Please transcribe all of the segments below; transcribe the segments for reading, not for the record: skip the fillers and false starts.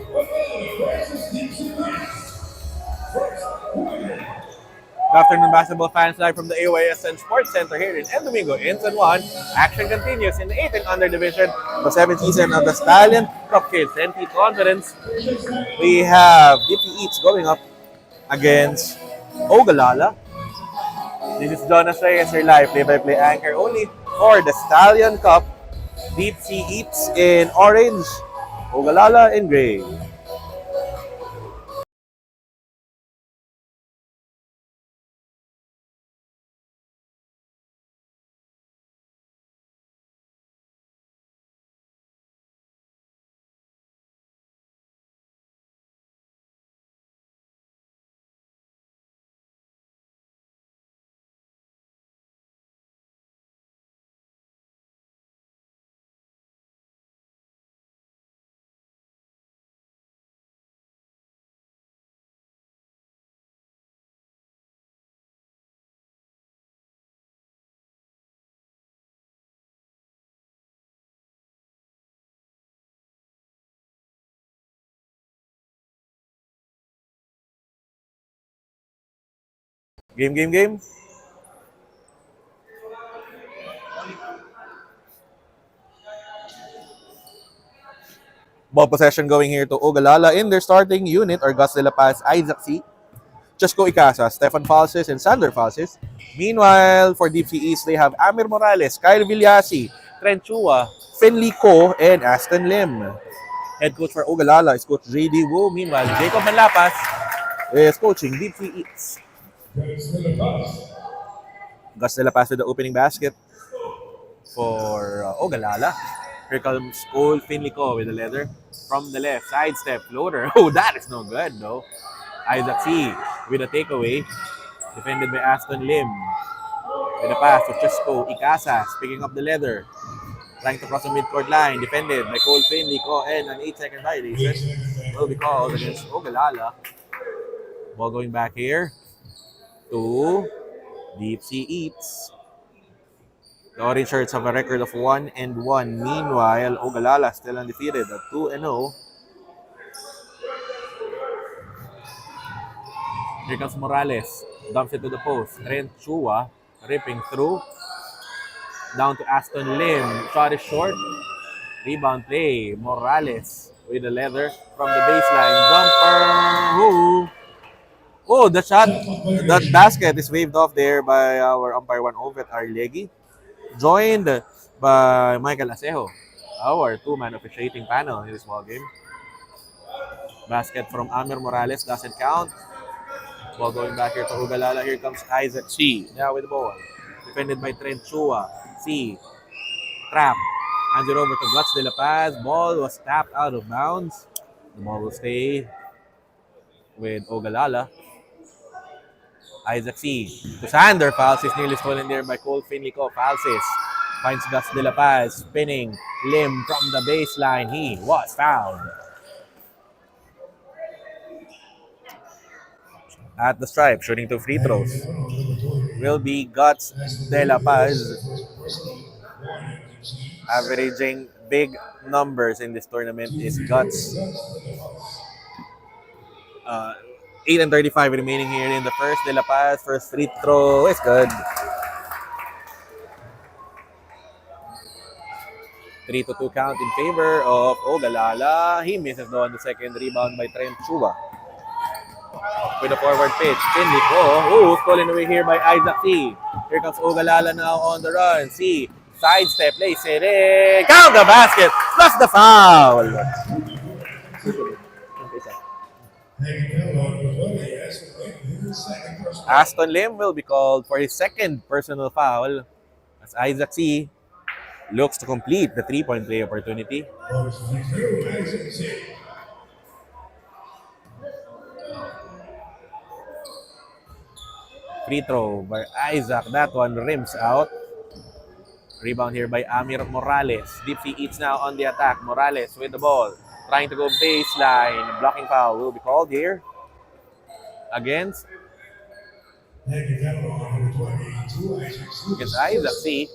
Good afternoon, basketball fans, live from the AYSN Sports Center here in El Domingo in San Juan. Action continues in the 18th under division, the 7th season of the Stallion Cupcake NT Conference. We have DP Eats going up against Ogalala. This is Jonas Reyes, your live play-by-play anchor only for the Stallion Cup. Deep Sea Eats in orange, Ogalala in gray. Game. Ball possession going here to Ogalala in their starting unit are Gus De La Paz, Isaac C, Chesco Icasa, Stefan Falses, and Sander Falses. Meanwhile, for Deep Sea East, they have Amir Morales, Kyle Villasi, Trent Chua, Finley Ko, and Aston Lim. Head coach for Ogalala is Coach J.D. Wu. Meanwhile, Jacob Manlapas is coaching Deep Sea East. Gus De La Paz with the opening basket for Ogalala. Here comes Cole Finlico with the leather from the left. Sidestep floater. Oh, that is no good, though. Isaac C with a takeaway. Defended by Aston Lim. With a pass to Chesco Icasas. Picking up the leather. Trying to cross the midcourt line. Defended by Cole Finlico. And an 8-second violation will be called against Ogalala. Ball going back here to Deep Sea Eats. The orange shirts have a record of 1-1. Meanwhile, Ogalala still undefeated at 2-0. Here comes Morales. Dumps it to the post. Trent Chua ripping through. Down to Aston Lim. Shot is short. Rebound play. Morales with the leather from the baseline. Jumper. Ooh. Oh, the shot. That basket is waved off there by our umpire 1 Ovet Arlegi. Joined by Michael Acejo, our two-man officiating panel in this ball game. Basket from Amir Morales doesn't count. Ball going back here to Ogalala. Here comes Isaac C. Now with the ball. Defended by Trent Chua. C. Trap. Hands it over to Guts De La Paz. Ball was tapped out of bounds. The ball will stay with Ogalala. Isaac C. To Sander. Fouls is nearly stolen there by Cole Finlico. Falses. Finds Gus De La Paz. Spinning. Lim from the baseline. He was fouled. At the stripe, shooting 2 free throws, will be Guts De La Paz. Averaging big numbers in this tournament is Guts. 8:35 remaining here in the first. De La Paz, first free throw is good. 3-2 count in favor of Ogalala. He misses though on the second rebound by Trent Chua. With a forward pitch, Finlico. Oh, stolen away here by Isaac C. Here comes Ogalala now on the run. C. Sidestep, place it in. Count the basket. Plus the foul. Aston Lim will be called for his second personal foul as Isaac C. looks to complete the three-point play opportunity. Free throw by Isaac. That one rims out. Rebound here by Amir Morales. Deep Sea Eats now on the attack. Morales with the ball. Trying to go baseline. Blocking foul will be called here against Isaac C.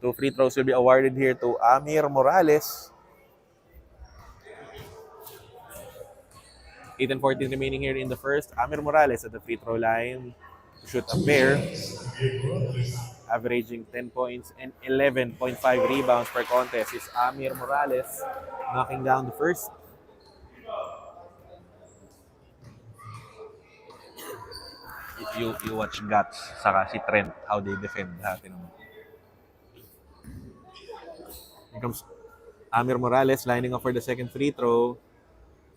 2 free throws will be awarded here to Amir Morales. 8 and 14 remaining here in the first. Amir Morales at the free throw line to shoot a pair, averaging 10 points and 11.5 rebounds per contest is Amir Morales, knocking down the first. You watch Guts saka si Trent how they defend natin. Here comes Amir Morales lining up for the second free throw.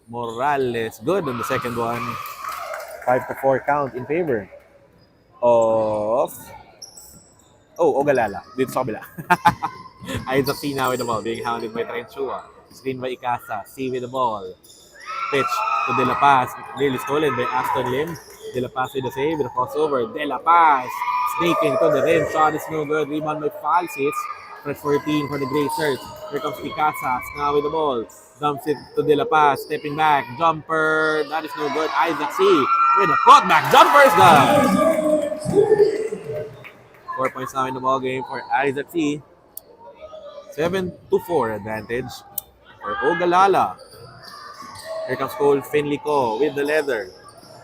Morales good on the second one. 5-4 count in favor of Ogalala. Dito sa kabila. Isaac C now with the ball, being hounded by Trent Chua. Screen by Icasa. C with the ball. Pitch to De La Paz. Nearly stolen by Aston Lim. De La Paz with the save, with the crossover. De La Paz sneaking to the rim. Shot is no good. Rebound by Falsis. Fresh 14 for the Grey Shirts. Here comes Icasa now with the ball. Dumps it to De La Paz. Stepping back. Jumper. That is no good. Isaac C with a putback. Jumper is good. 4 points now in the ball game for Isaac C. 7-4 advantage for Ogalala. Here comes Cole Finley Co with the leather.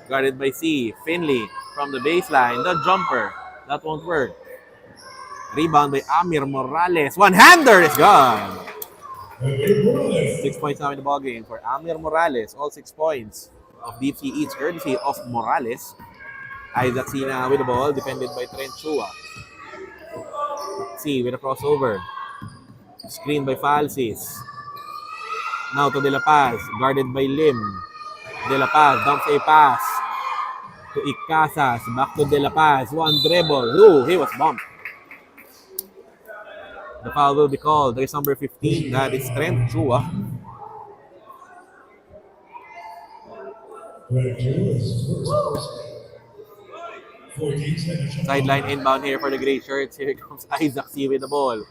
Guarded by C. Finley from the baseline. The jumper. That won't work. Rebound by Amir Morales. One-hander is gone. 6 points now in the ball game for Amir Morales. All 6 points of Deep Sea Eats courtesy of Morales. Isaac C now with the ball. Defended by Trent Chua. C with a crossover. Screen by Falsis. Now to De La Paz. Guarded by Lim. De La Paz dumps a pass to Icasas. Back to De La Paz. One dribble. Ooh, he was bumped. The foul will be called. There is number 15. That is Trent Chua. Sideline inbound here for the Grey Shirts. Here comes Isaac C with the ball.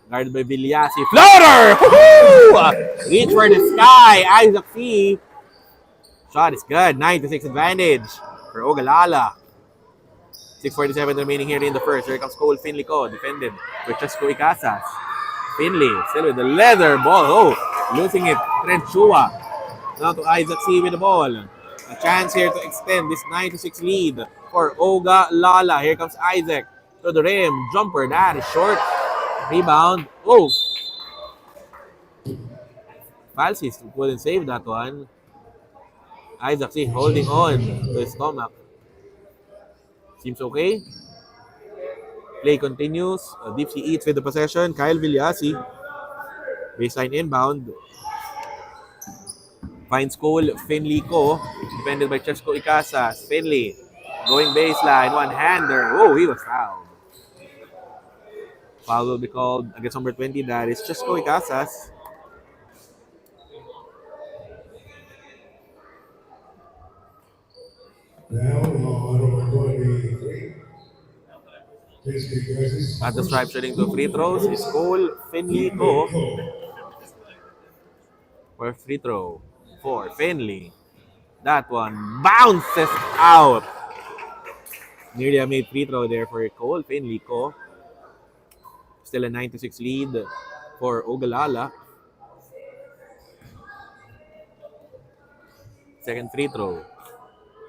Guarded by Villasi. Floater! Woo-hoo! Reach for the sky. Isaac C. Shot is good. 9-6 advantage for Ogalala. 6:47 remaining here in the first. Here comes Cole Finley Co. Defended by Chesco Icasas. Finley still with the leather ball. Oh, losing it. Trent Chua. Now to Isaac C with the ball. A chance here to extend this 9-6 lead for Ogalala. Here comes Isaac to the rim. Jumper. That is short. Rebound. Oh! Falsis couldn't save that one. Isaac C holding on to his stomach. Seems okay. Play continues. Deep Sea Eats with the possession. Kyle Villasi. Baseline inbound. Finds Cole Finley Co. Defended by Chesco Icasas. Finley going baseline. One-hander. Oh, he was fouled. Foul will be called against number 20. That is Chesco Icasas. At the stripe shooting 2 free throws is Cole Finley Co. For free throw for Finley. That one bounces out. Nearly a made free throw there for Cole Finley Co. Still a 9-6 lead for Ogalala. Second free throw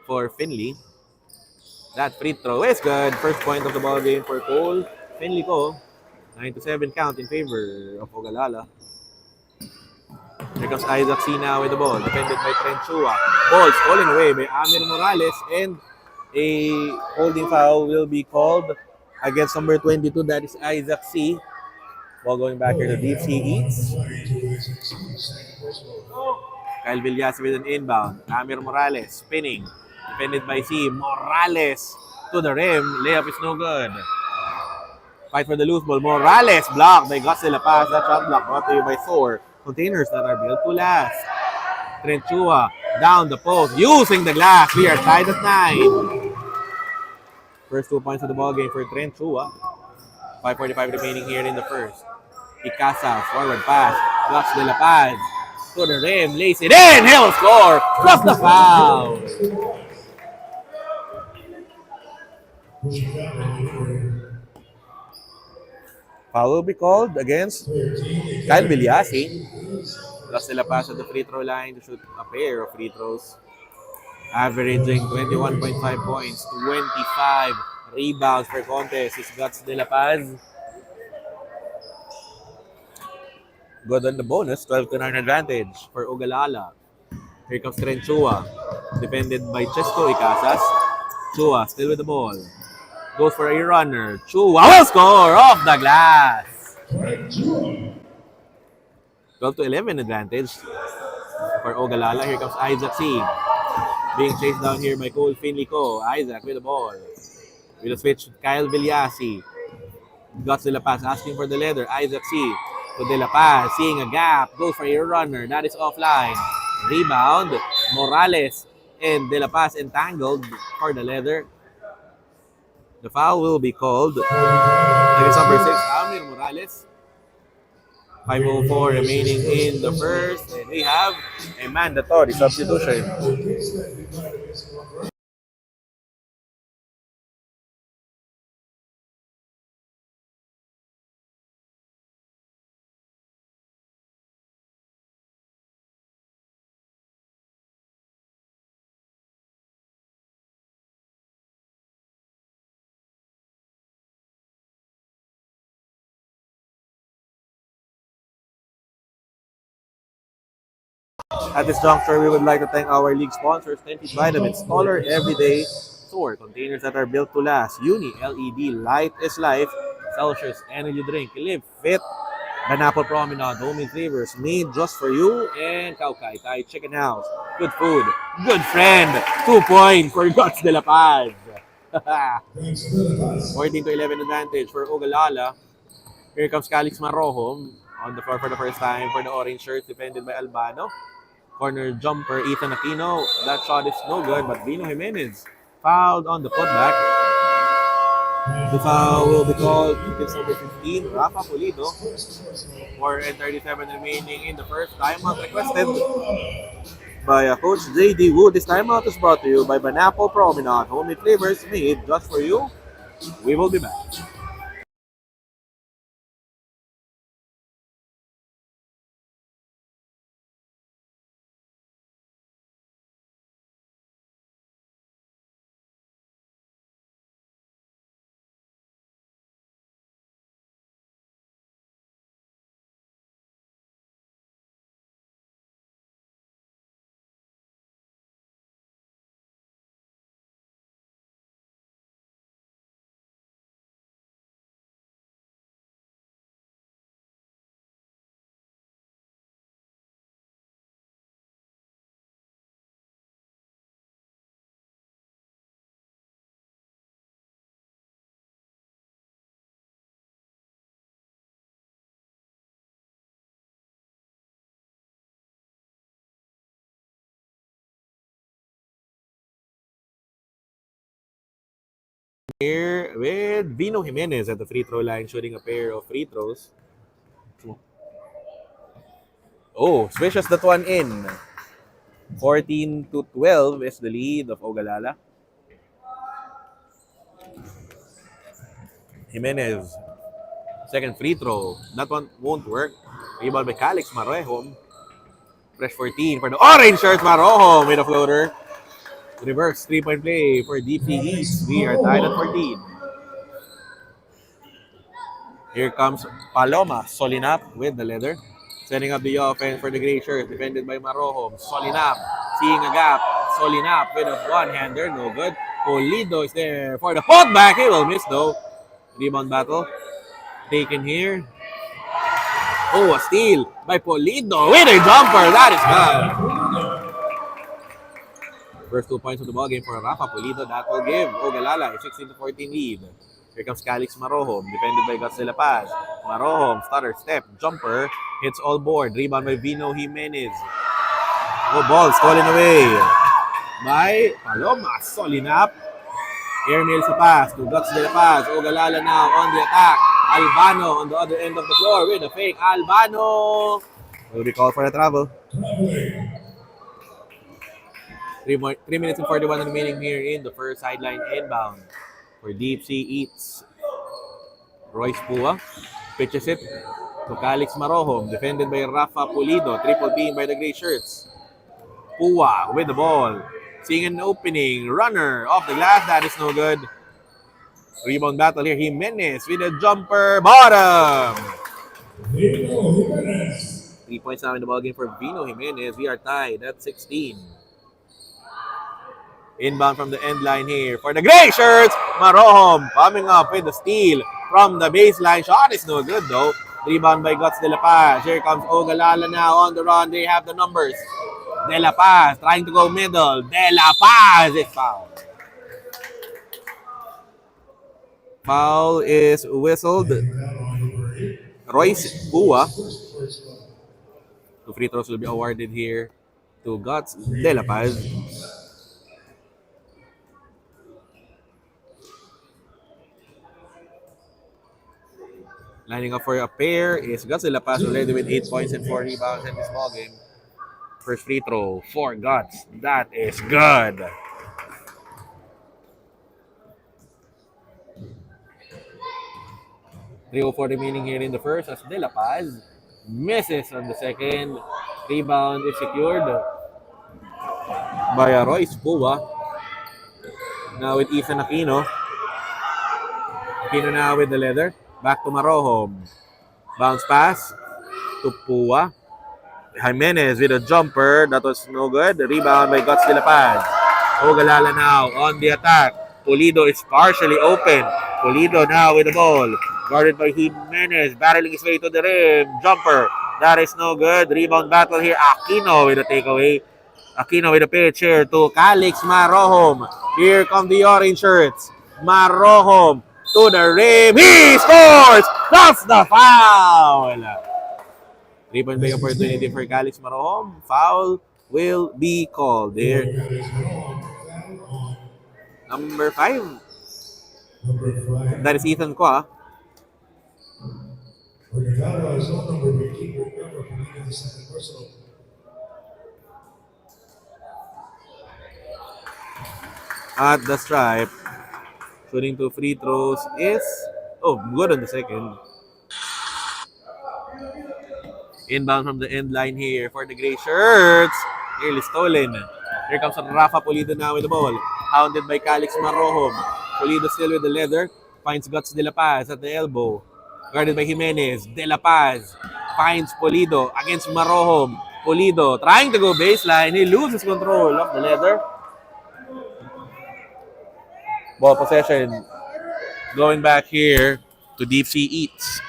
for Finley. That free throw is good. First point of the ball game for Cole Finley Co. 9-7 count in favor of Ogalala. Here comes Isaac C now with the ball. Defended by Trent Chua. Ball stolen away by Amir Morales. And a holding foul will be called against number 22. That is Isaac C. Ball going back here to Deep Sea Eats. Kyle Villasi with an inbound. Amir Morales spinning. Defended by C. Morales to the rim. Layup is no good. Fight for the loose ball. Morales blocked by Gus De La Paz. That shot block brought to you by Thor. Containers that are built to last. Trent Chua down the post. Using the glass. We are tied at 9. First 2 points of the ball game for Trent Chua. 5:45 remaining here in the first. Icasa, forward pass. Blocks De La Paz. To the rim. Lays it in. He'll score. Plus the foul. Foul will be called against Kyle Villasi. Plus De La Paz at the free throw line to shoot a pair of free throws. Averaging 21.5 points, 25 rebounds per contest. Is Guts De La Paz. Good on the bonus, 12 to 9 advantage for Ogalala. Here comes Tren Chua. Defended by Chesco Icasas. Chua still with the ball. Goes for a runner. Chua will score off the glass. 12 to 11 advantage for Ogalala. Here comes Isaac C. Being chased down here by Cole Finlico. Isaac with the ball. With a switch, Kyle Villasi. Guts De La Paz asking for the leather. Isaac C. To De La Paz. Seeing a gap. Goes for a runner. That is offline. Rebound. Morales and De La Paz entangled for the leather. The foul will be called against number 6, Amir Morales. 5:04 remaining in the first. And we have a mandatory substitution. At this juncture, we would like to thank our league sponsors, Tented Vitamins, Taller Everyday Store, containers that are built to last. Uni LED, Light is Life, Celsius Energy Drink, Live Fit, Banapple Promenade, Home and Flavors, made just for you, and Kaukai Thai Chicken House. Good food, good friend. 2 points for Guts De La Paz. 14 to 11 advantage for Ogalala. Here comes Calix Marojo on the floor for the first time for the orange shirt, defended by Albano. Corner jumper, Ethan Aquino. That shot is no good, but Vino Jimenez fouled on the putback. The foul will be called against number 15, Rafa Pulido. 4:37 remaining in the first. Timeout requested by Coach J.D. Wood. This timeout is brought to you by Banapple Promenade, homemade flavors made just for you. We will be back. Here with Vino Jimenez at the free throw line, shooting a pair of free throws. Oh, swishes that one in. 14 to 12 is the lead of Ogalala. Jimenez, second free throw. That one won't work. Rebound by Calix Marejom. Fresh 14 for the orange shirt. Marejom with a floater. Reverse 3-point play for DP East. We are tied at 14. Here comes Paloma Solinap with the leather. Setting up the offense for the gray shirt. Defended by Marojom. Solinap seeing a gap. Solinap with a one-hander. No good. Polido is there for the putback. He will miss though. Rebound battle. Taken here. Oh, a steal by Polido with a jumper. That is good. First 2 points of the ballgame for Rafa Polido. That will give Ogalala a 16-14 lead. Here comes Calix Marojom, defended by Guts De La Paz. Marojom, stutter step, jumper, hits all board. Rebound by Vino Jimenez. Oh, ball stolen away by Paloma Solinap. Airmail sa pass to Guts De La Paz. Ogalala now on the attack. Albano on the other end of the floor with a fake. Albano will be called for a travel. 3 minutes and 41 remaining here in the first. Sideline inbound for Deep Sea Eats. Royce Pua pitches it to Calix Marojom, defended by Rafa Pulido. Triple team by the gray shirts. Pua with the ball. seeing an opening. Runner off the glass. That is no good. Rebound battle here. Jimenez with a jumper. Bottom. 3 points now in the ballgame for Vino Jimenez. We are tied at 16. Inbound from the end line here for the gray shirts. Marohom coming up with the steal from the baseline. Shot is no good though. Rebound by Guts De La Paz. Here comes Ogalala now on the run. They have the numbers. De La Paz trying to go middle. De La Paz is fouled. Foul is whistled. Royce Pua. 2 free throws will be awarded here to Guts De La Paz. Lining up for a pair is Guts De La Paz already with 8 points and 4 rebounds in this ball game. First free throw for Guts. That is good. .304 remaining here in the first as De La Paz misses on the second. Rebound is secured by Royce Pua. Now with Ethan Aquino. Aquino now with the leather. Back to Marohom. Bounce pass to Pua. Jimenez with a jumper. That was no good. The rebound by Guts De La Paz. Ogalala now on the attack. Pulido is partially open. Pulido now with the ball. Guarded by Jimenez. Barreling his way to the rim. Jumper. That is no good. Rebound battle here. Aquino with a takeaway. Aquino with a pitch here to Calix Marohom. Here come the orange shirts. Marohom to the rim. He scores! That's the foul! Rebound by opportunity for Calix Marohom. Foul will be called there. Number 5. That is Ethan Kwa. At the stripe. Shooting 2 free throws is good on the second. Inbound from the end line here for the gray shirts. Nearly stolen. Here comes Rafa Pulido now with the ball. Hounded by Calix Marohom. Pulido still with the leather. Finds Guts De La Paz at the elbow. Guarded by Jimenez. De La Paz finds Pulido against Marohom. Pulido trying to go baseline. He loses control of the leather. Ball possession. Going back here to Deep Sea Eats.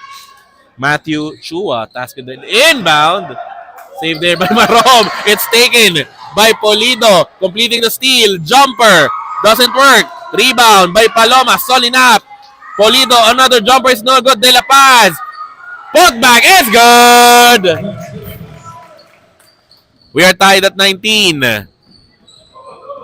Matthew Chua tasked the inbound. Saved there by Marohom. It's taken by Pulido. Completing the steal. Jumper. Doesn't work. Rebound by Paloma. Solid up. Pulido, another jumper is no good. De La Paz. Putback is good. We are tied at 19.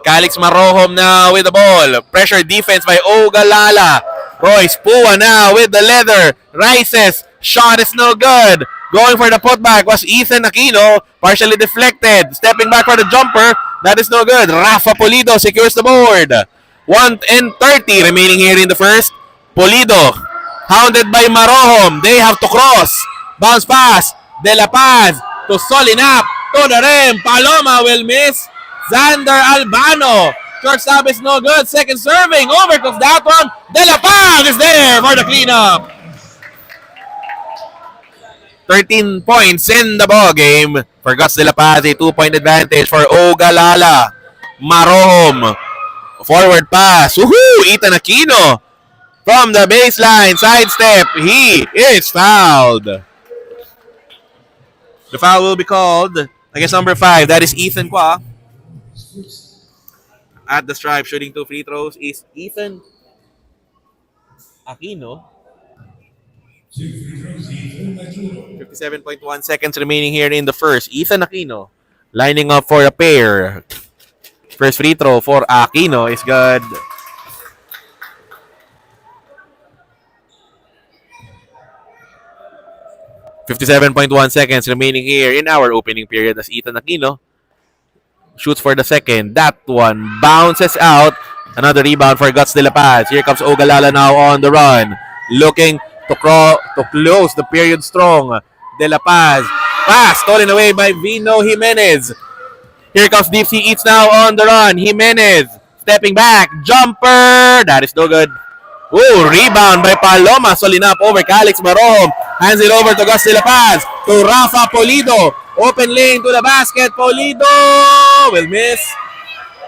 Calix Marohom now with the ball. Pressure defense by Ogalala. Royce Pua now with the leather. Rises. Shot is no good. Going for the putback was Ethan Aquino. Partially deflected. Stepping back for the jumper. That is no good. Rafa Pulido secures the board. 1:30 remaining here in the first. Pulido, hounded by Marohom. They have to cross. Bounce pass. De La Paz to Solinap. To the rim. Paloma will miss. Xander Albano. Shortstop is no good. Second serving. Overcooks that one. De La Paz is there for the cleanup. 13 points in the ball game for Guts De La Paz. A 2-point advantage for Ogalala. Marohom. Forward pass. Woohoo! Ethan Aquino. From the baseline, sidestep, he is fouled. The foul will be called against number 5. That is Ethan Kwa. At the stripe, shooting 2 free throws is Ethan Aquino. 57.1 seconds remaining here in the first. Ethan Aquino lining up for a pair. First free throw for Aquino is good. 57.1 seconds remaining here in our opening period as Ethan Aquino shoots for the second. That one bounces out. Another rebound for Guts De La Paz. Here comes Ogalala now on the run. Looking to close the period strong. De La Paz. Pass stolen away by Vino Jimenez. Here comes Deep Sea Eats now on the run. Jimenez stepping back. Jumper. That is no good. Ooh, rebound by Paloma. Solid up over Calix Marom. Hands it over to Gus de la Paz. To Rafa Polido. Open lane to the basket. Polido will miss.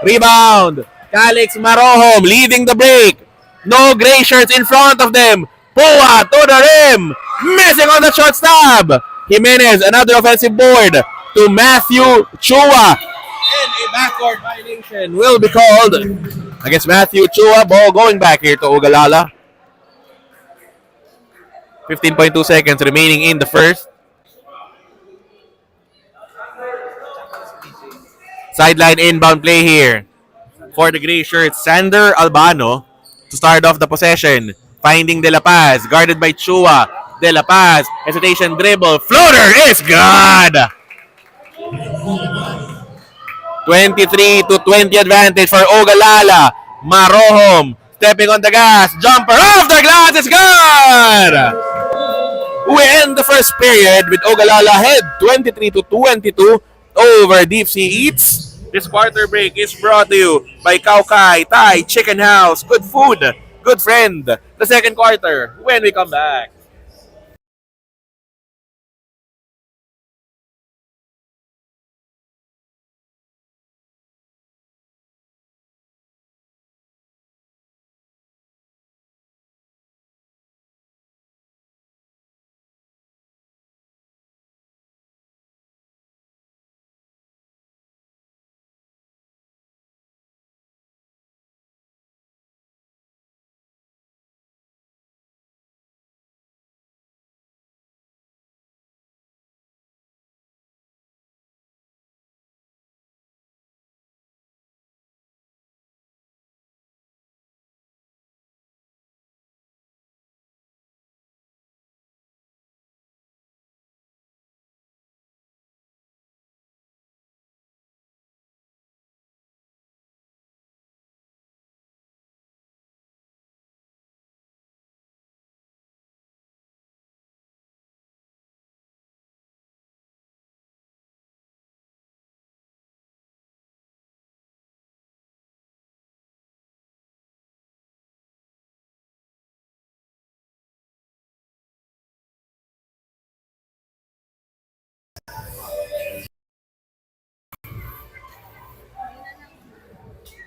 Rebound. Calix Marohom leading the break. No gray shirts in front of them. Pua to the rim. Missing on the shot stop. Jimenez, another offensive board to Matthew Chua. And a backcourt violation will be called against Matthew Chua. Ball going back here to Ogalala. 15.2 seconds remaining in the first. Sideline inbound play here for the gray shirts. Sander Albano to start off the possession. Finding De La Paz, guarded by Chua. De La Paz, hesitation dribble. Floater is good! 23-20 advantage for Ogalala. Marohom stepping on the gas. Jumper off the glass is good! We end the first period with Ogalala ahead 23-22 over Deep Sea Eats. This quarter break is brought to you by Kaukai Thai Chicken House. Good food, good friend. The second quarter when we come back.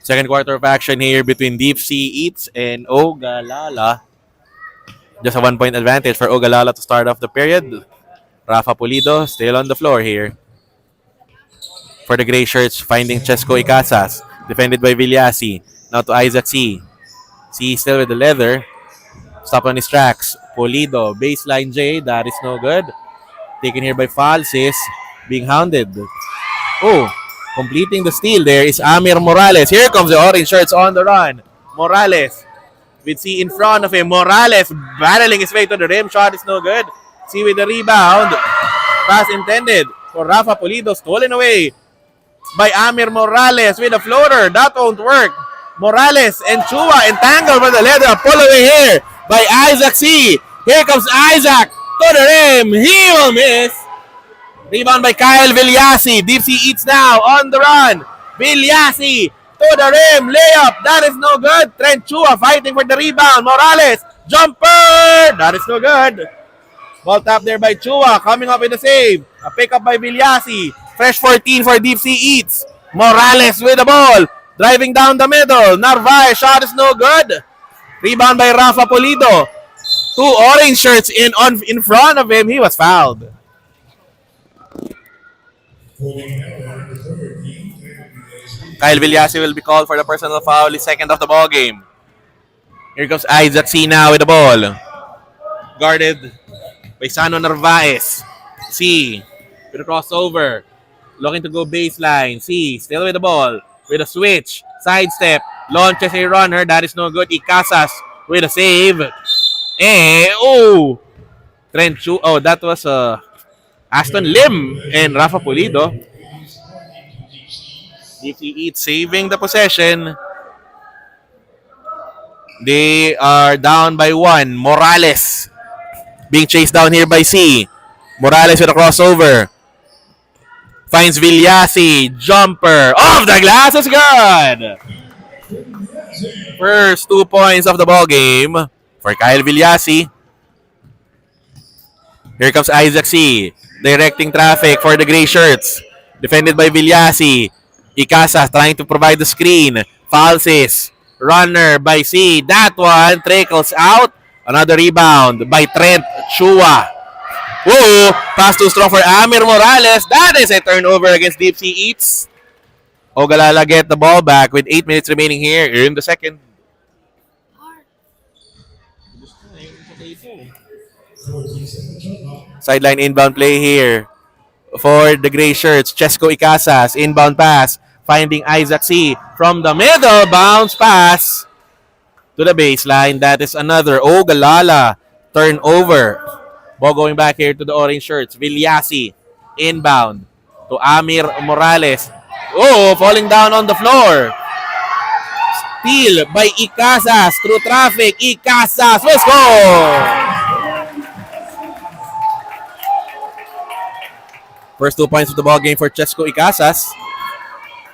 Second quarter of action here between Deep Sea Eats and Ogalala. Just a 1 point advantage for Ogalala to start off the period. Rafa Pulido still on the floor here. For the gray shirts, finding Chesco Icasas. Defended by Villasi. Now to Isaac C. C still with the leather. Stop on his tracks. Pulido, baseline J. That is no good. Taken here by Falsis. Being hounded. Oh, completing the steal there is Amir Morales. Here comes the orange shirts on the run. Morales with C in front of him. Morales battling his way to the rim. Shot is no good. C with the rebound. Pass intended for Rafa Pulido. Stolen away by Amir Morales with a floater. That won't work. Morales and Chua entangled by the leather. Pull away here by Isaac C. Here comes Isaac to the rim. He will miss. Rebound by Kyle Villasi. Deep Sea Eats now on the run. Villasi to the rim. Layup. That is no good. Trent Chua fighting for the rebound. Morales. Jumper. That is no good. Ball tap there by Chua. Coming up with the save. A pickup by Villasi. Fresh 14 for Deep Sea Eats. Morales with the ball. Driving down the middle. Narvaez. Shot is no good. Rebound by Rafa Pulido. Two orange shirts in front of him. He was fouled. Kyle Villasi will be called for the personal foul, his second of the ball game. Here comes Isaac C now with the ball. Guarded by Sano Narvaez. C with a crossover. Looking to go baseline. C still with the ball. With a switch. Sidestep. Launches a runner. That is no good. Icasas with a save. Trent Chu. Oh, that was Aston Lim and Rafa Pulido. Deep Sea Eats saving the possession. They are down by 1. Morales being chased down here by C. Morales with a crossover. Finds Villasi. Jumper. Off the glass is good. First 2 points of the ball game for Kyle Villasi. Here comes Isaac C. Directing traffic for the gray shirts. Defended by Villasi. Icasa trying to provide the screen. Falsis. Runner by C. That one trickles out. Another rebound by Trent Chua. Whoa! Pass too strong for Amir Morales. That is a turnover against Deep Sea Eats. Ogalala get the ball back with 8 minutes remaining here in the second. Sideline inbound play here for the gray shirts. Chesco Icasas, inbound pass. Finding Isaac C. From the middle, bounce pass to the baseline. That is another Ogalala turnover. Ball going back here to the orange shirts. Villasi, inbound to Amir Morales. Oh, falling down on the floor. Steal by Icasas through traffic. Icasas will score! First 2 points of the ball game for Chesco Icasas.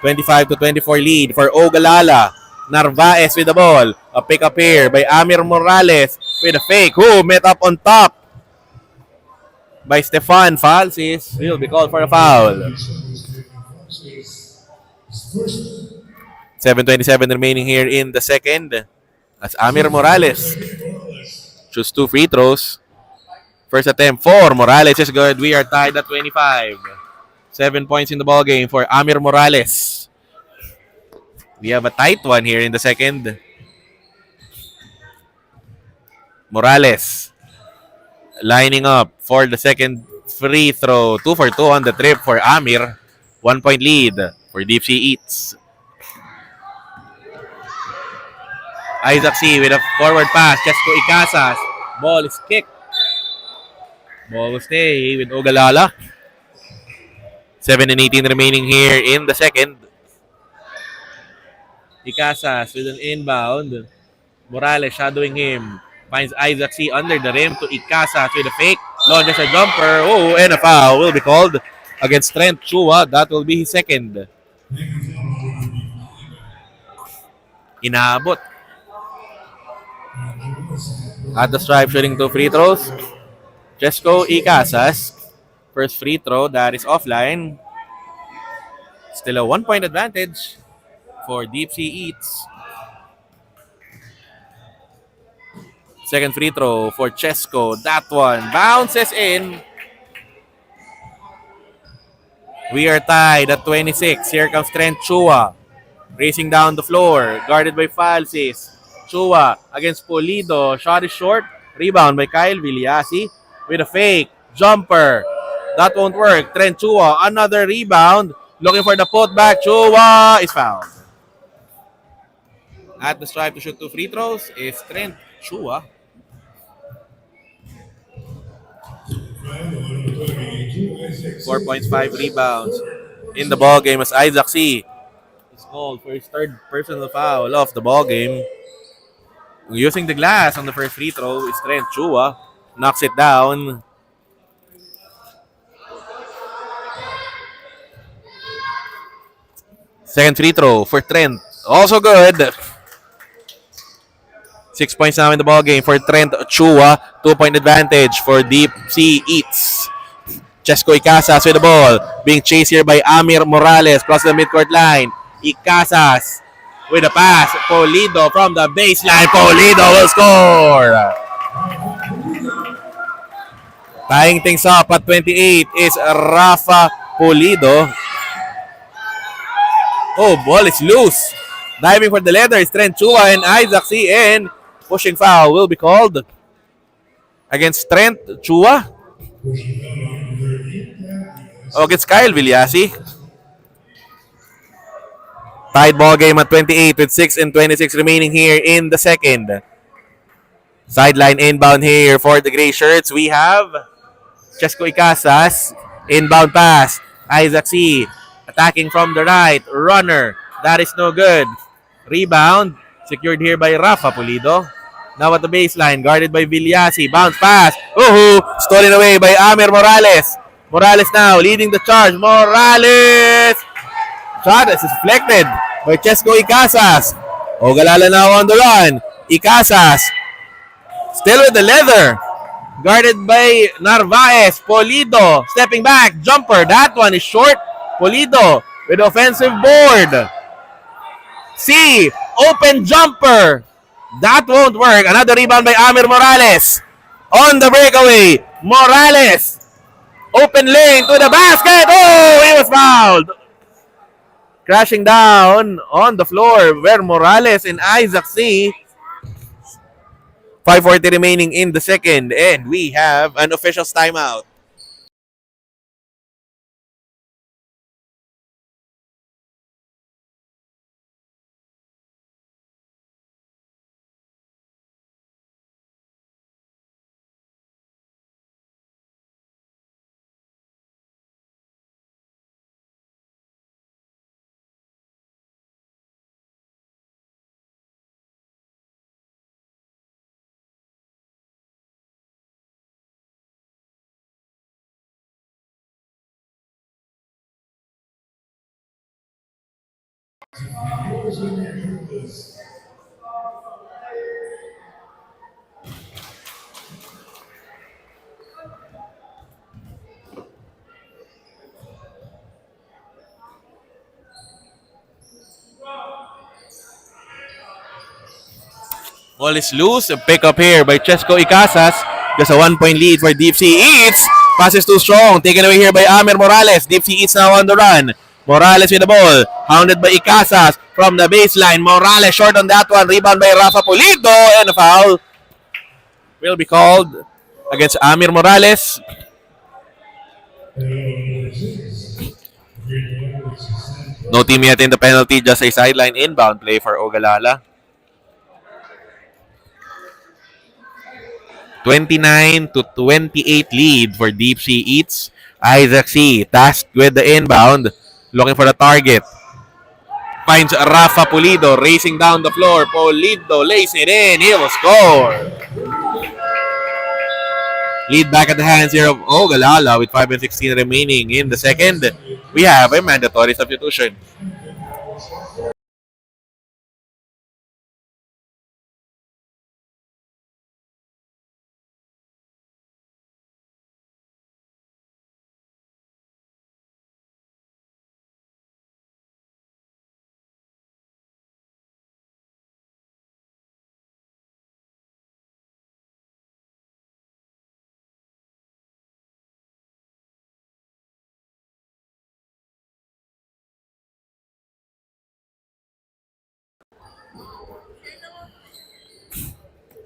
25-24 lead for Ogalala. Narvaez with the ball. A pick up here by Amir Morales with a fake. Who met up on top by Stefan Falsis. Will be called for a foul. 7:27 remaining here in the second. As Amir Morales shoots 2 free throws. First attempt for Morales is good. We are tied at 25. 7 points in the ball game for Amir Morales. We have a tight one here in the second. Morales lining up for the second free throw. 2 for 2 on the trip for Amir. 1 point lead for Deep Sea Eats. Isaac C with a forward pass. Chesco Icasas. Ball is kicked. Ball will stay with Ogalala. 7:18 remaining here in the second. Icasas with an inbound. Morales shadowing him. Finds Isaac C under the rim to Icasas with a fake. Launches a jumper. Oh, and a foul will be called against Trent Chua. That will be his second. Inaabot. At the stripe, shooting 2 free throws. Chesco Icasas. First free throw, that is offline. Still a 1 point advantage for Deep Sea Eats. Second free throw for Chesco. That one bounces in. We are tied at 26. Here comes Trent Chua. Racing down the floor. Guarded by Falsis. Chua against Pulido. Shot is short. Rebound by Kyle Villasi with a fake. Jumper. That won't work. Trent Chua. Another rebound. Looking for the putback. Chua is fouled. At the stripe to shoot 2 free throws is Trent Chua. 4 points, 5 rebounds. In the ball game as Isaac C is called for his third personal foul off the ball game. Using the glass on the first free throw is Trent Chua. Knocks it down. Second free throw for Trent. Also good. 6 points now in the ball game for Trent Chua. 2 point advantage for Deep Sea Eats. Chesco Icasas with the ball. Being chased here by Amir Morales. Cross the midcourt line. Icasas with a pass. Pulido from the baseline. Pulido will score. Tying things up at 28 is Rafa Pulido. Oh, ball is loose. Diving for the leather is Trent Chua and Isaac C. And pushing foul will be called against Trent Chua. Against Kyle Villasi. Tied ball game at 28 with 6:26 remaining here in the second. Sideline inbound here for the gray shirts. We have Chesco Icasas. Inbound pass. Isaac C. Attacking from the right. Runner. That is no good. Rebound. Secured here by Rafa Pulido. Now at the baseline. Guarded by Villasi. Bounce pass. Stolen away by Amir Morales. Morales now leading the charge. Morales! Shot is deflected by Chesco Icasas. Ogalala now on the run. Icasas still with the leather. Guarded by Narvaez. Polido stepping back. Jumper. That one is short. Polido with offensive board. C. Open jumper. That won't work. Another rebound by Amir Morales. On the breakaway. Morales. Open lane to the basket. Oh, he was fouled. Crashing down on the floor where Morales and Isaac C. 5:40 remaining in the second. And we have an official's timeout. Ball is loose. A pick up here by Chesco Icasas. Just a 1-point lead for Deep Sea Eats. Pass is too strong. Taken away here by Amir Morales. Deep Sea Eats now on the run. Morales with the ball. Hounded by Icasas from the baseline. Morales short on that one. Rebound by Rafa Pulido. And a foul will be called against Amir Morales. No team yet in the penalty. Just a sideline inbound play for Ogalala. 29-28 lead for Deep Sea Eats. Isaac C. tasked with the inbound. Looking for the target. Finds Rafa Pulido racing down the floor. Pulido lays it in. He will score. Lead back at the hands here of Ogalala with 5:16 remaining in the second. We have a mandatory substitution.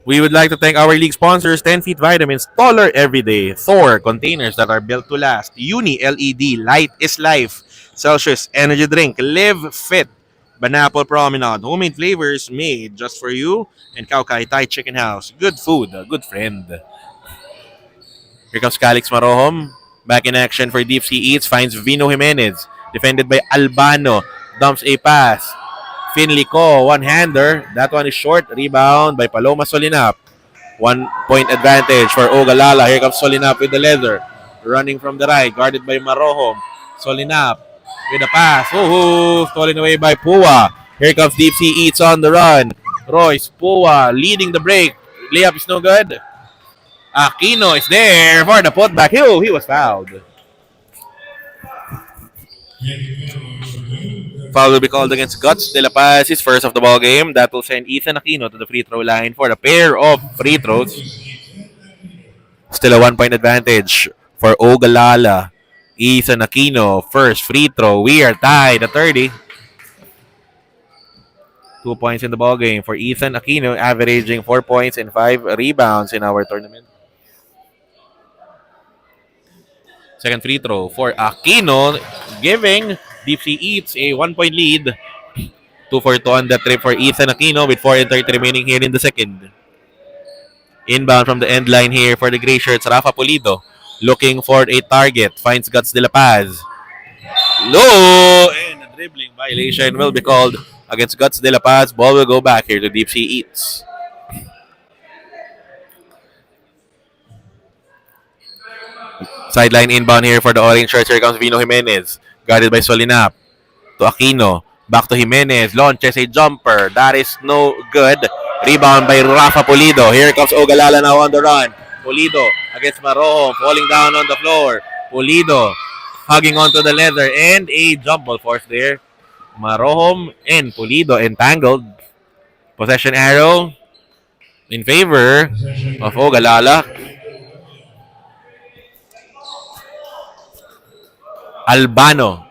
We would like to thank our league sponsors, 10 Feet Vitamins, taller every day, Thor, containers that are built to last, Uni LED, light is life, Celsius Energy Drink, Live Fit, Banapple Promenade, homemade flavors made just for you, and Kaukai Thai Chicken House. Good food, a good friend. Here comes Calix Marohom, back in action for Deep Sea Eats, finds Vino Jimenez, defended by Albano, dumps a pass. Finley Ko, one-hander. That one is short. Rebound by Paloma Solinap. 1-point advantage for Ogalala. Here comes Solinap with the leather. Running from the right. Guarded by Marohom. Solinap with a pass. Ooh, stolen away by Pua. Here comes Deep Sea Eats on the run. Royce, Pua leading the break. Layup is no good. Aquino is there for the putback. He was fouled. Foul will be called against Guts De La Paz, his first of the ball game. That will send Ethan Aquino to the free throw line for a pair of free throws. Still a 1-point advantage for Ogalala. Ethan Aquino, first free throw. We are tied at 30. 2 points in the ball game for Ethan Aquino, averaging 4 points and 5 rebounds in our tournament. Second free throw for Aquino, giving Deep Sea Eats a 1-point lead. 2 for 2 on the trip for Ethan Aquino with 4:30 remaining here in the second. Inbound from the end line here for the gray shirts, Rafa Pulido. Looking for a target. Finds Guts De La Paz. Low! And a dribbling violation will be called against Guts De La Paz. Ball will go back here to Deep Sea Eats. Sideline inbound here for the orange shirts. Here comes Vino Jimenez. Guarded by Solinap. To Aquino. Back to Jimenez. Launches a jumper. That is no good. Rebound by Rafa Pulido. Here comes Ogalala now on the run. Pulido against Marojo. Falling down on the floor. Pulido hugging onto the leather. And a jump ball force there. Marohom and Pulido entangled. Possession arrow in favor of Ogalala. Albano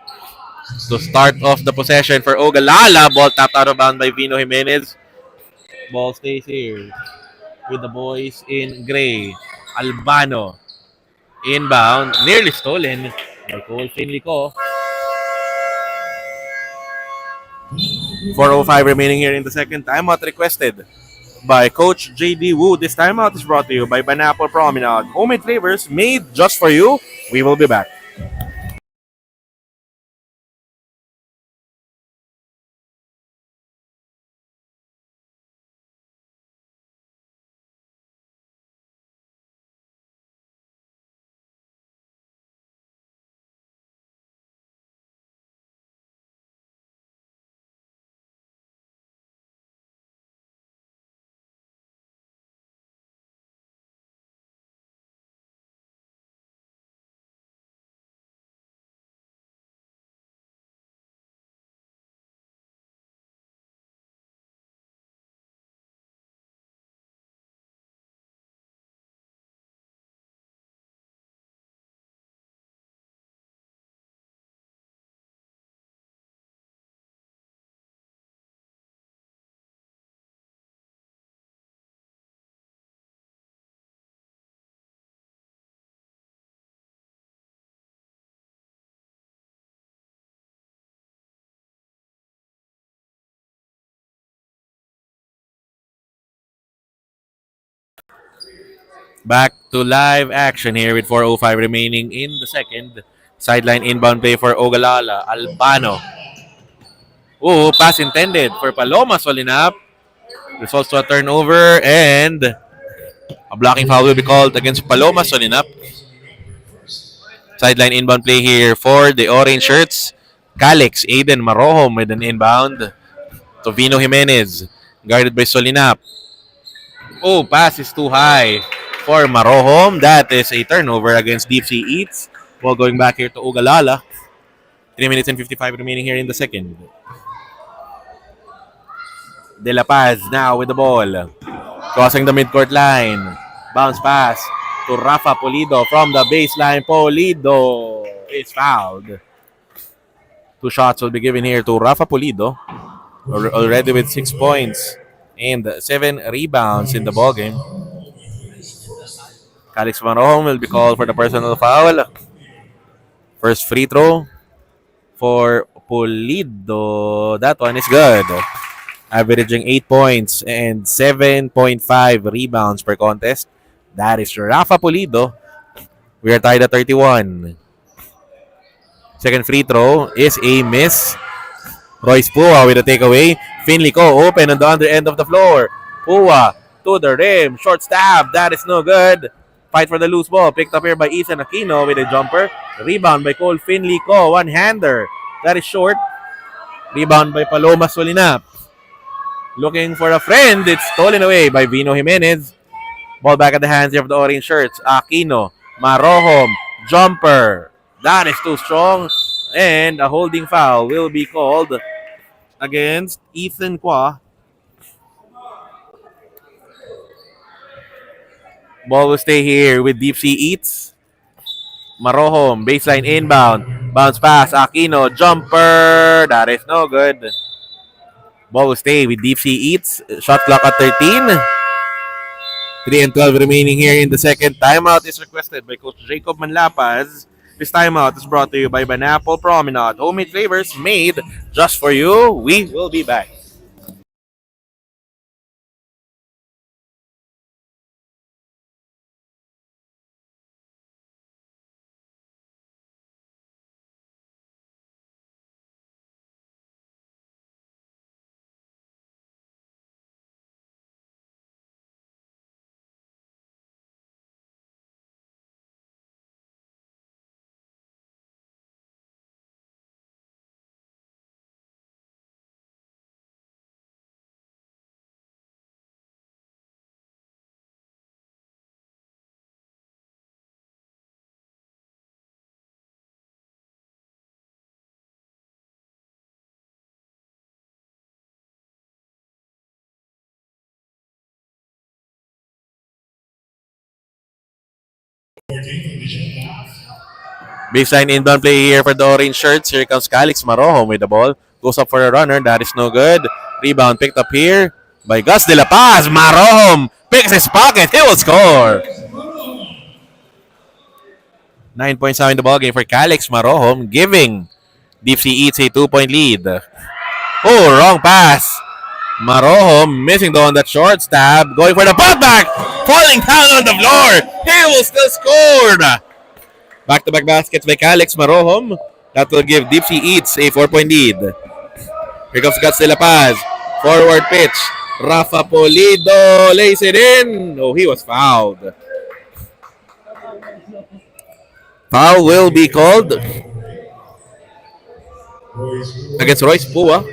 to start off the possession for Ogalala. Ball tapped out of bounds by Vino Jimenez. Ball stays here with the boys in gray. Albano inbound, nearly stolen by Cole Finlico. 4:05 remaining here in the second. Timeout requested by Coach JD Wu. This timeout is brought to you by Pineapple Promenade. Homemade flavors made just for you. We will be back. Back to live action here with 4:05 remaining in the second. Sideline inbound play for Ogalala. Albano. Oh, pass intended for Paloma Solinap. Results to a turnover and a blocking foul will be called against Paloma Solinap. Sideline inbound play here for the orange shirts. Calix, Aiden Marohom with an inbound to Vino Jimenez. Guarded by Solinap. Oh, pass is too high for Marohom. That is a turnover against Deep Sea Eats. Ball going back here to Ogalala. 3 minutes and 55 remaining here in the second. De La Paz now with the ball. Crossing the midcourt line. Bounce pass to Rafa Pulido from the baseline. Pulido is fouled. Two shots will be given here to Rafa Pulido. Already with 6 points and 7 rebounds in the ballgame. Calix Marohom will be called for the personal foul. First free throw for Pulido. That one is good. Averaging 8 points and 7.5 rebounds per contest. That is Rafa Pulido. We are tied at 31. Second free throw is a miss. Royce Pua with a takeaway. Finley Co open on the other end of the floor. Pua to the rim. Short stab. That is no good. Fight for the loose ball. Picked up here by Ethan Aquino with a jumper. Rebound by Cole Finley Co. One-hander. That is short. Rebound by Paloma Solinap. Looking for a friend. It's stolen away by Vino Jimenez. Ball back at the hands of the orange shirts. Aquino. Marohom. Jumper. That is too strong. And a holding foul will be called against Ethan Kwa. Ball will stay here with Deep Sea Eats. Marohom. Baseline inbound. Bounce pass. Aquino. Jumper. That is no good. Ball will stay with Deep Sea Eats. Shot clock at 13. 3 and 12 remaining here in the second. Timeout is requested by Coach Jacob Manlapas. This timeout is brought to you by Pineapple Promenade. Homemade flavors made just for you. We will be back. Baseline inbound play here for the orange shirts. Here comes Calix Marohom with the ball. Goes up for a runner. That is no good. Rebound picked up here by Gus De La Paz. Marohom picks his pocket. He will score. 9 points now in the ballgame for Calix Marohom, giving Deep Sea Eats a 2-point lead. Oh, wrong pass. Marohom missing though on that short stab. Going for the putback. Falling down on the floor. He will still score. Back-to-back baskets by Calix Marohom. That will give Deep Sea Eats a 4-point lead. Here comes Guts De La Paz. Forward pitch. Rafa Polido lays it in. Oh, he was fouled. Foul will be called against Royce Pua.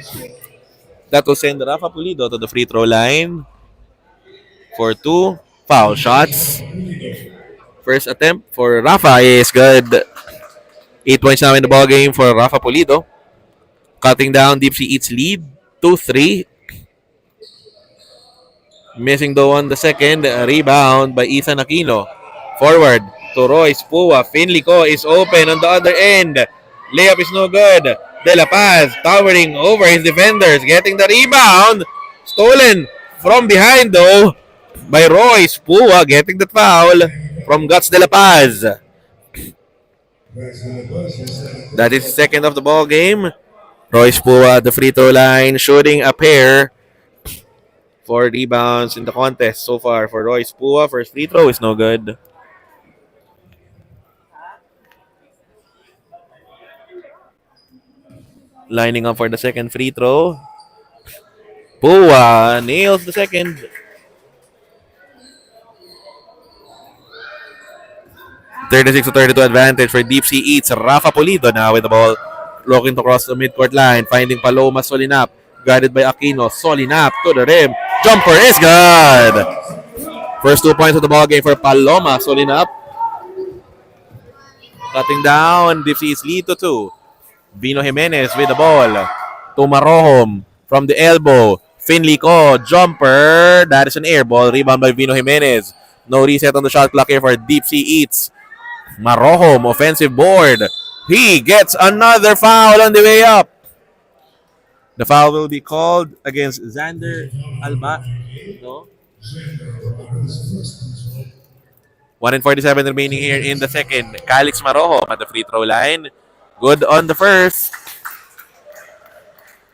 That will send Rafa Pulido to the free throw line for 2 foul shots. First attempt for Rafa is good. 8 points now in the ball game for Rafa Pulido. Cutting down Deep Sea Eats lead 2-3. Missing though on the second. Rebound by Ethan Aquino. Forward to Royce Pua. Finlico is open on the other end. Layup is no good. De La Paz towering over his defenders. Getting the rebound. Stolen from behind though by Royce Pua. Getting the foul from Guts De La Paz. That is second of the ball game. Royce Pua at the free throw line shooting a pair. 4 rebounds in the contest so far for Royce Pua. First free throw is no good. Lining up for the second free throw. Pua nails the second. 36-32 advantage for Deep Sea Eats. Rafa Pulido now with the ball. Looking to cross the midcourt line. Finding Paloma Solinap. Guarded by Aquino. Solinap to the rim. Jumper is good. First 2 points of the ball game for Paloma Solinap. Cutting down Deep Sea Eats lead to 2. Vino Jimenez with the ball. To Marohom from the elbow. Finlico. Jumper. That is an air ball. Rebound by Vino Jimenez. No reset on the shot clock here for Deep Sea Eats. Marohom, offensive board. He gets another foul on the way up. The foul will be called against Xander Alba. No? 1:47 remaining here in the second. Calix Marohom at the free throw line. Good on the first.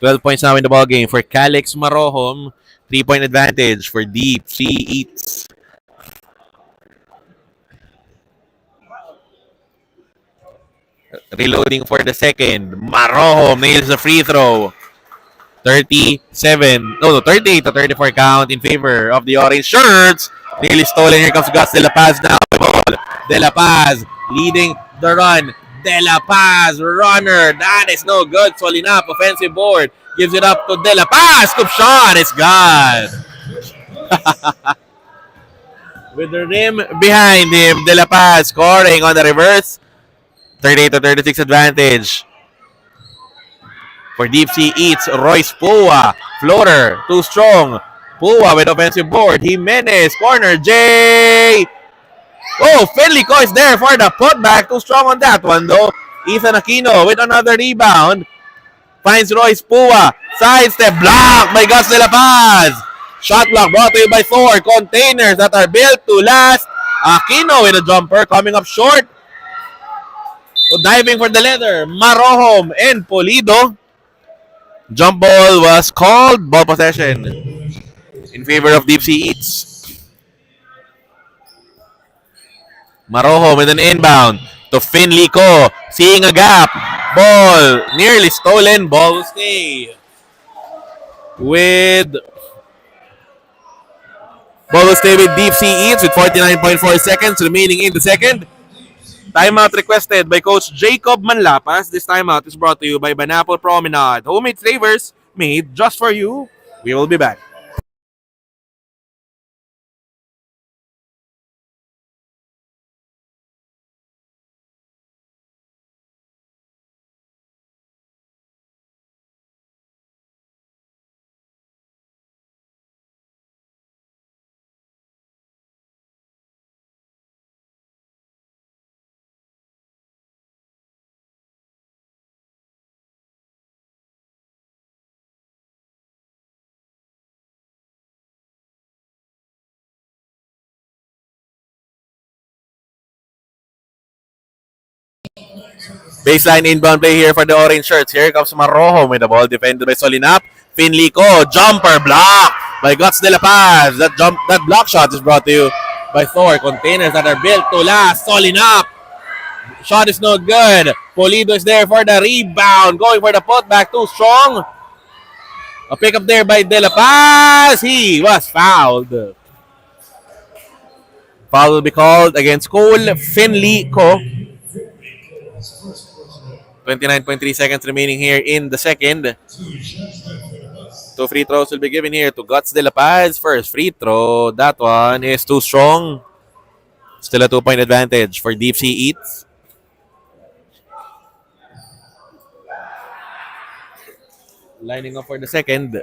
12 points now in the ball game for Calix Marohom. 3-point advantage for Deep Sea Eats. Reloading for the second. Marohom nails the free throw. 38-34 count in favor of the orange shirts. Nearly stolen. Here comes Gus De La Paz now. De La Paz leading the run. De La Paz, runner. That is no good. Solinap, offensive board. Gives it up to De La Paz. Scoop shot. It's good. With the rim behind him, De La Paz scoring on the reverse. 38-36 advantage. For Deep Sea Eats, Royce Pua. Floater, too strong. Pua with offensive board. Jimenez, corner, J. Oh, Finlico is there for the putback. Too strong on that one though. Ethan Aquino with another rebound. Finds Royce Pua. Sidestep block by Gus De La Paz. Shot block brought to you by Thor. Containers that are built to last. Aquino with a jumper coming up short. Diving for the leather. Marohom and Polido. Jump ball was called. Ball possession in favor of Deep Sea Eats. Marohom with an inbound to Finlico. Seeing a gap. Ball nearly stolen. Ball will stay with Deep Sea Eats with 49.4 seconds remaining in the second. Timeout requested by Coach Jacob Manlapas. This timeout is brought to you by Banapple Promenade. Homemade flavors made just for you. We will be back. Baseline inbound play here for the orange shirts. Here comes Marojo with the ball defended by Solinap. Finlico, jumper block by Guts de la Paz. That block shot is brought to you by Thor. Containers that are built to last. Solinap. Shot is no good. Polido is there for the rebound. Going for the putback. Too strong. A pick up there by De La Paz. He was fouled. Foul will be called against Cole Finlico. 29.3 seconds remaining here in the second. 2 free throws will be given here to Guts de la Paz. First free throw. That one is too strong. Still a 2-point advantage for Deep Sea Eats. Lining up for the second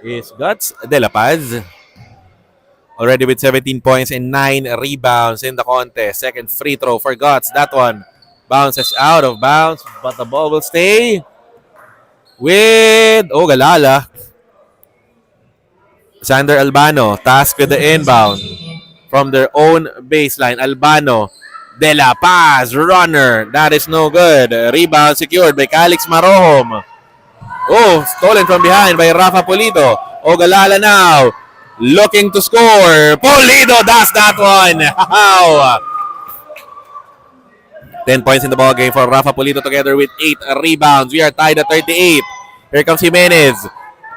is Guts de la Paz. Already with 17 points and 9 rebounds in the contest. Second free throw for Guts. That one bounces out of bounds, but the ball will stay with Ogalala. Sander Albano tasked with the inbound from their own baseline. Albano, De La Paz, runner. That is no good. Rebound secured by Calix Marohom. Oh, stolen from behind by Rafa Pulido. Ogalala now looking to score. Pulido does that one. Wow. 10 points in the ball game for Rafa Pulido together with 8 rebounds. We are tied at 38. Here comes Jimenez.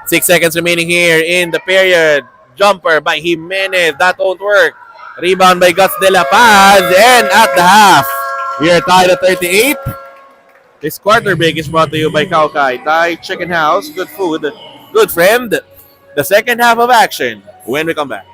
6 seconds remaining here in the period. Jumper by Jimenez. That won't work. Rebound by Guts de la Paz. And at the half, we are tied at 38. This quarter break is brought to you by Kaukai Thai Chicken House. Good food, good friend. The second half of action when we come back.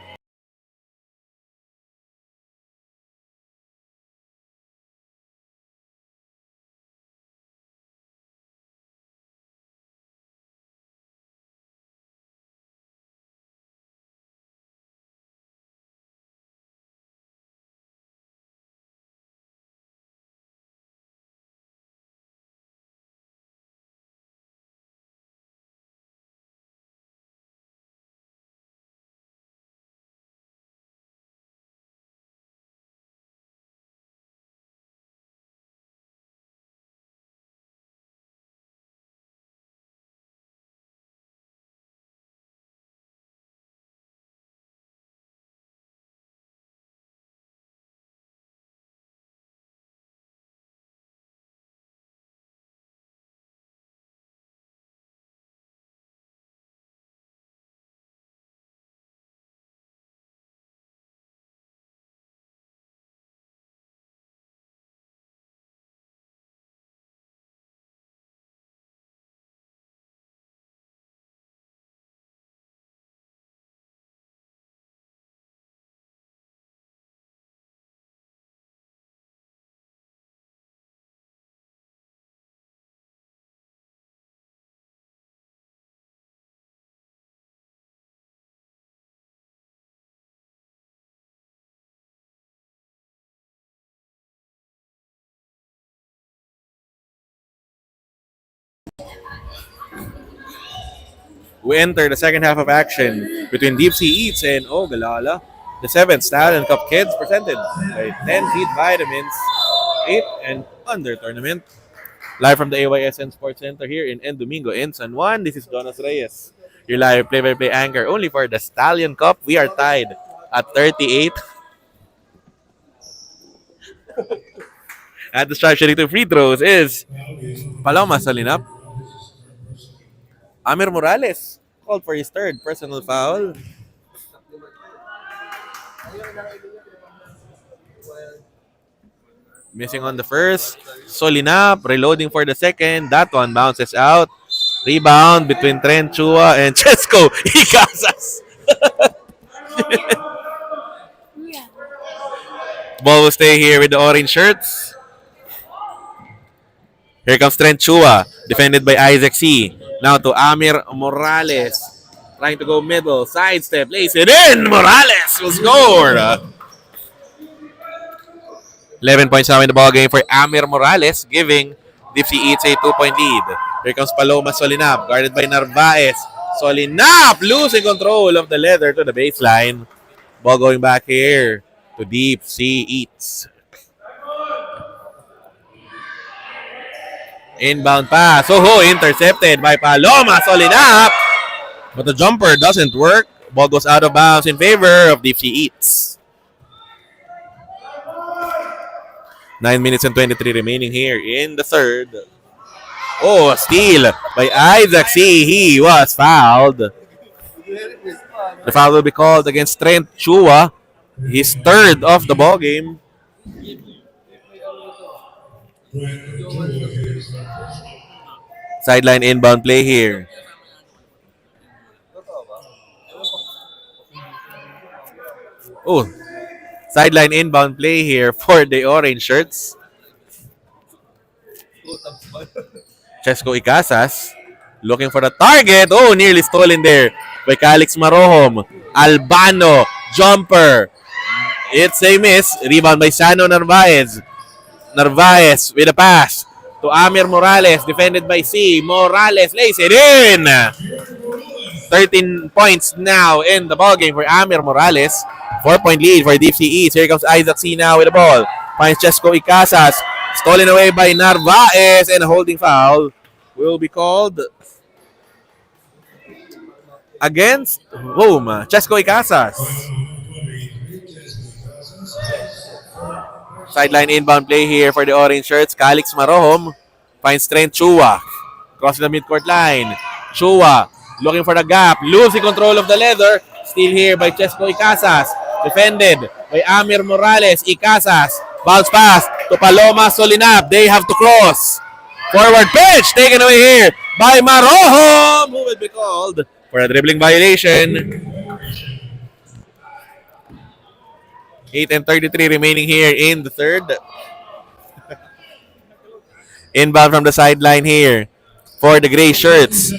We enter the second half of action between Deep Sea Eats and Ogalala. The 7th Stallion Cup Kids presented by 10 Feet Vitamins, 8 and under tournament. Live from the AYSN Sports Center here in Domingo in San Juan. This is Jonas Reyes, your live play-by-play anchor only for the Stallion Cup. We are tied at 38. At the stripe shooting 2 free throws is Paloma Salinap. Amir Morales called for his 3rd personal foul. Missing on the first. Solinap reloading for the second. That one bounces out. Rebound between Trent Chua and Chesco Icasas. Ball will stay here with the orange shirts. Here comes Trent Chua, defended by Isaac C. Now to Amir Morales. Trying to go middle. Sidestep. Lays it in. Morales will score. 11 points now in the ball game for Amir Morales, giving Deep Sea Eats a 2-point lead. Here comes Paloma Solinap, guarded by Narvaez. Solinap losing control of the leather to the baseline. Ball going back here to Deep Sea Eats. Inbound pass. Oh, intercepted by Paloma. Solid up. But the jumper doesn't work. Ball goes out of bounds in favor of Deep Sea Eats. 9 minutes and 23 remaining here in the third. Oh, a steal by Isaac C. He was fouled. The foul will be called against Trent Chua. His third of the ball game. Sideline inbound play here. Oh, sideline inbound play here for the orange shirts. Chesco Icasas looking for the target. Oh, nearly stolen there by Calix Marohom. Albano, jumper. It's a miss. Rebound by Sano Narvaez. Narvaez with a pass to Amir Morales. Defended by C. Morales lays it in. 13 points now in the ballgame for Amir Morales. 4-point lead for Deep Sea East. Here comes Isaac C now with the ball. Finds Chesco Icasas. Stolen away by Narvaez, and a holding foul will be called against whom? Chesco Icasas. Sideline inbound play here for the orange shirts. Calix Marohom finds Trent Chua. Crossing the midcourt line. Chua looking for the gap. Losing control of the leather. Still here by Chesco Icasas. Defended by Amir Morales. Icasas. Bounce pass to Paloma Solinap. They have to cross. Forward pitch taken away here by Marohom, who will be called for a dribbling violation. 8 and 33 remaining here in the third. Inbound from the sideline here for the gray shirts.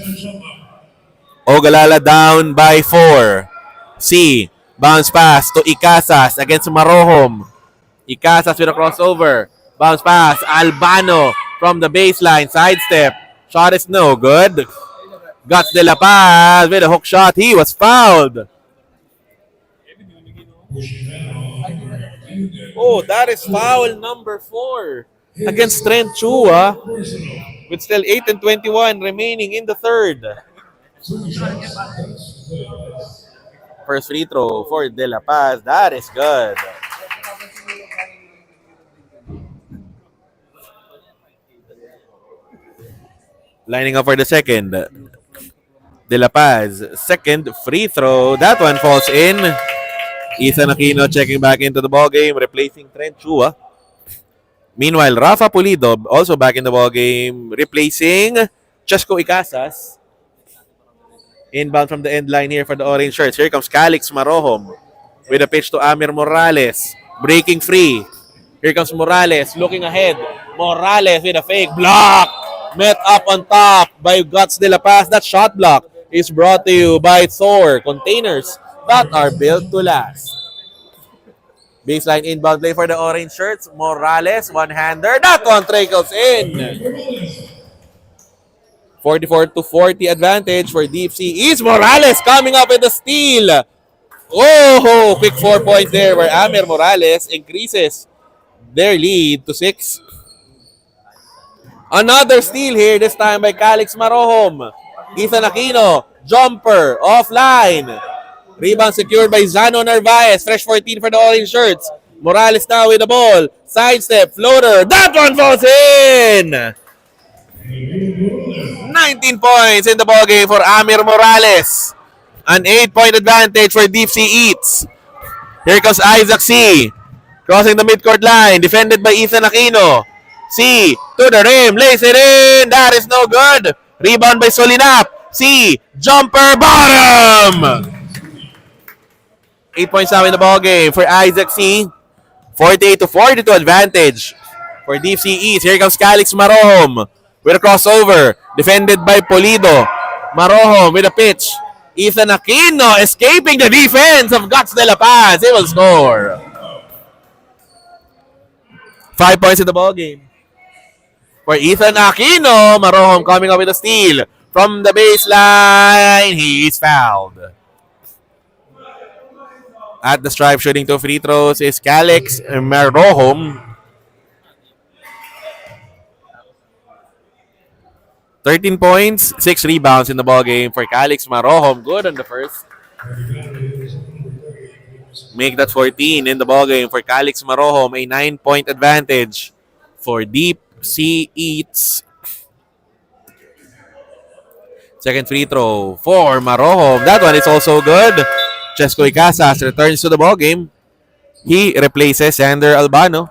Ogalala down by 4. C. Bounce pass to Icasas against Marohom. Icasas with a crossover. Bounce pass. Albano from the baseline. Sidestep. Shot is no good. Guts de la Paz with a hook shot. He was fouled. Oh, that is foul number 4 against Trent Chua with still 8 and 21 remaining in the third. First free throw for De La Paz. That is good. Lining up for the second. De La Paz, second free throw. That one falls in. Ethan Aquino checking back into the ballgame, replacing Trent Chua. Meanwhile, Rafa Pulido also back in the ballgame, replacing Chesco Icasas. Inbound from the end line here for the orange shirts. Here comes Calix Marohom with a pitch to Amir Morales. Breaking free. Here comes Morales looking ahead. Morales with a fake block. Met up on top by Guts de la Paz. That shot block is brought to you by Thor. Containers that are built to last. Baseline inbound play for the orange shirts. Morales, one-hander. That one trickles in. 44-40 advantage for Deep Sea East. Morales coming up with the steal. Oh, quick 4 points there where Amir Morales increases their lead to 6. Another steal here, this time by Calix Marohom. Ethan Aquino, jumper, offline. Rebound secured by Zano Narvaez. Fresh 14 for the orange shirts. Morales now with the ball. Sidestep, floater. That one falls in! 19 points in the ballgame for Amir Morales. An 8-point advantage for Deep Sea Eats. Here comes Isaac C. Crossing the midcourt line. Defended by Ethan Aquino. C to the rim. Lays it in. That is no good. Rebound by Solinap. C. Jumper bottom. 8 points now in the ballgame for Isaac C. 48-42 advantage for Deep Sea East. Here comes Calix Marohom with a crossover. Defended by Pulido. Marohom with a pitch. Ethan Aquino escaping the defense of Guts de la Paz. He will score. 5 points in the ballgame for Ethan Aquino. Marohom coming up with a steal from the baseline. He is fouled. At the stripe, shooting 2 free throws is Calix Marohom. 13 points, 6 rebounds in the ball game for Calix Marohom. Good on the first. Make that 14 in the ball game for Calix Marohom. A 9-point advantage for Deep Sea Eats. Second free throw for Marohom. That one is also good. Chesco Icasas returns to the ball game. He replaces Sander Albano.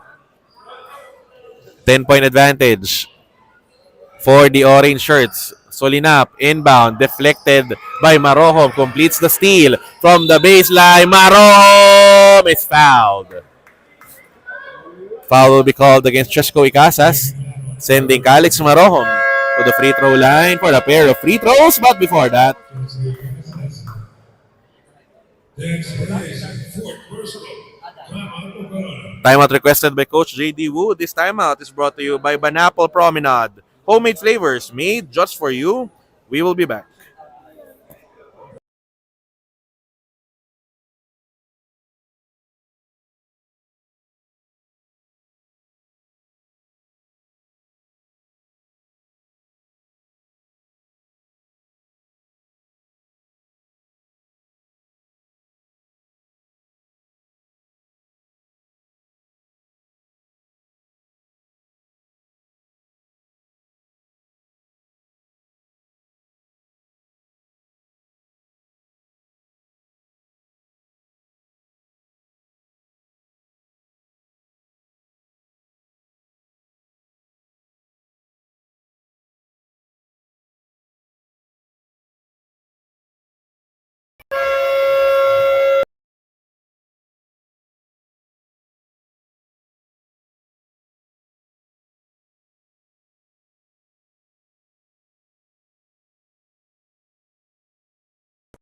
10-point advantage for the orange shirts. Solinap, inbound, deflected by Marohom. Completes the steal from the baseline. Marohom is fouled. Foul will be called against Chesco Icasas, sending Calix Marohom to the free throw line for a pair of free throws. But before that, timeout requested by Coach J.D. Wu. This timeout is brought to you by Banapple Promenade. Homemade flavors made just for you. We will be back.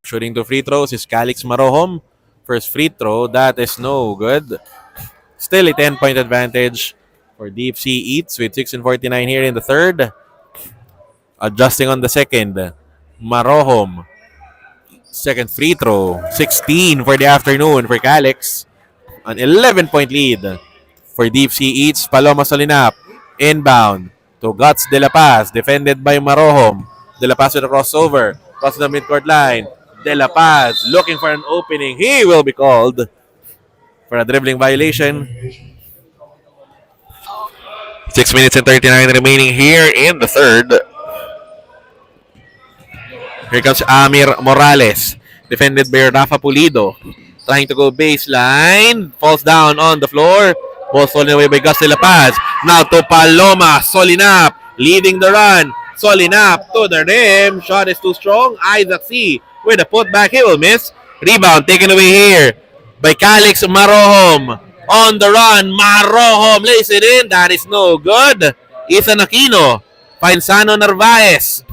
Shooting two free throws is Calix Marohom. First free throw, that is no good. Still a 10-point advantage for Deep Sea Eats with 6 and 49 here in the third. Adjusting on the second, Marohom. Second free throw, 16 for the afternoon for Calix. An 11-point lead for Deep Sea Eats. Paloma Solinap, inbound to Guts De La Paz, defended by Marohom. De La Paz with a crossover, crossing the midcourt line. De La Paz looking for an opening. He will be called for a dribbling violation. 6 minutes and 39 remaining here in the third. Here comes Amir Morales, defended by Rafa Pulido. Trying to go baseline. Falls down on the floor. Ball stolen away by Gus De La Paz. Now to Paloma Solinap, leading the run. Solinap to the rim. Shot is too strong. Isaac C with a putback. He will miss. Rebound taken away here by Calix Marohom. On the run, Marohom lays it in. That is no good. Ethan Aquino finds Sano Narvaez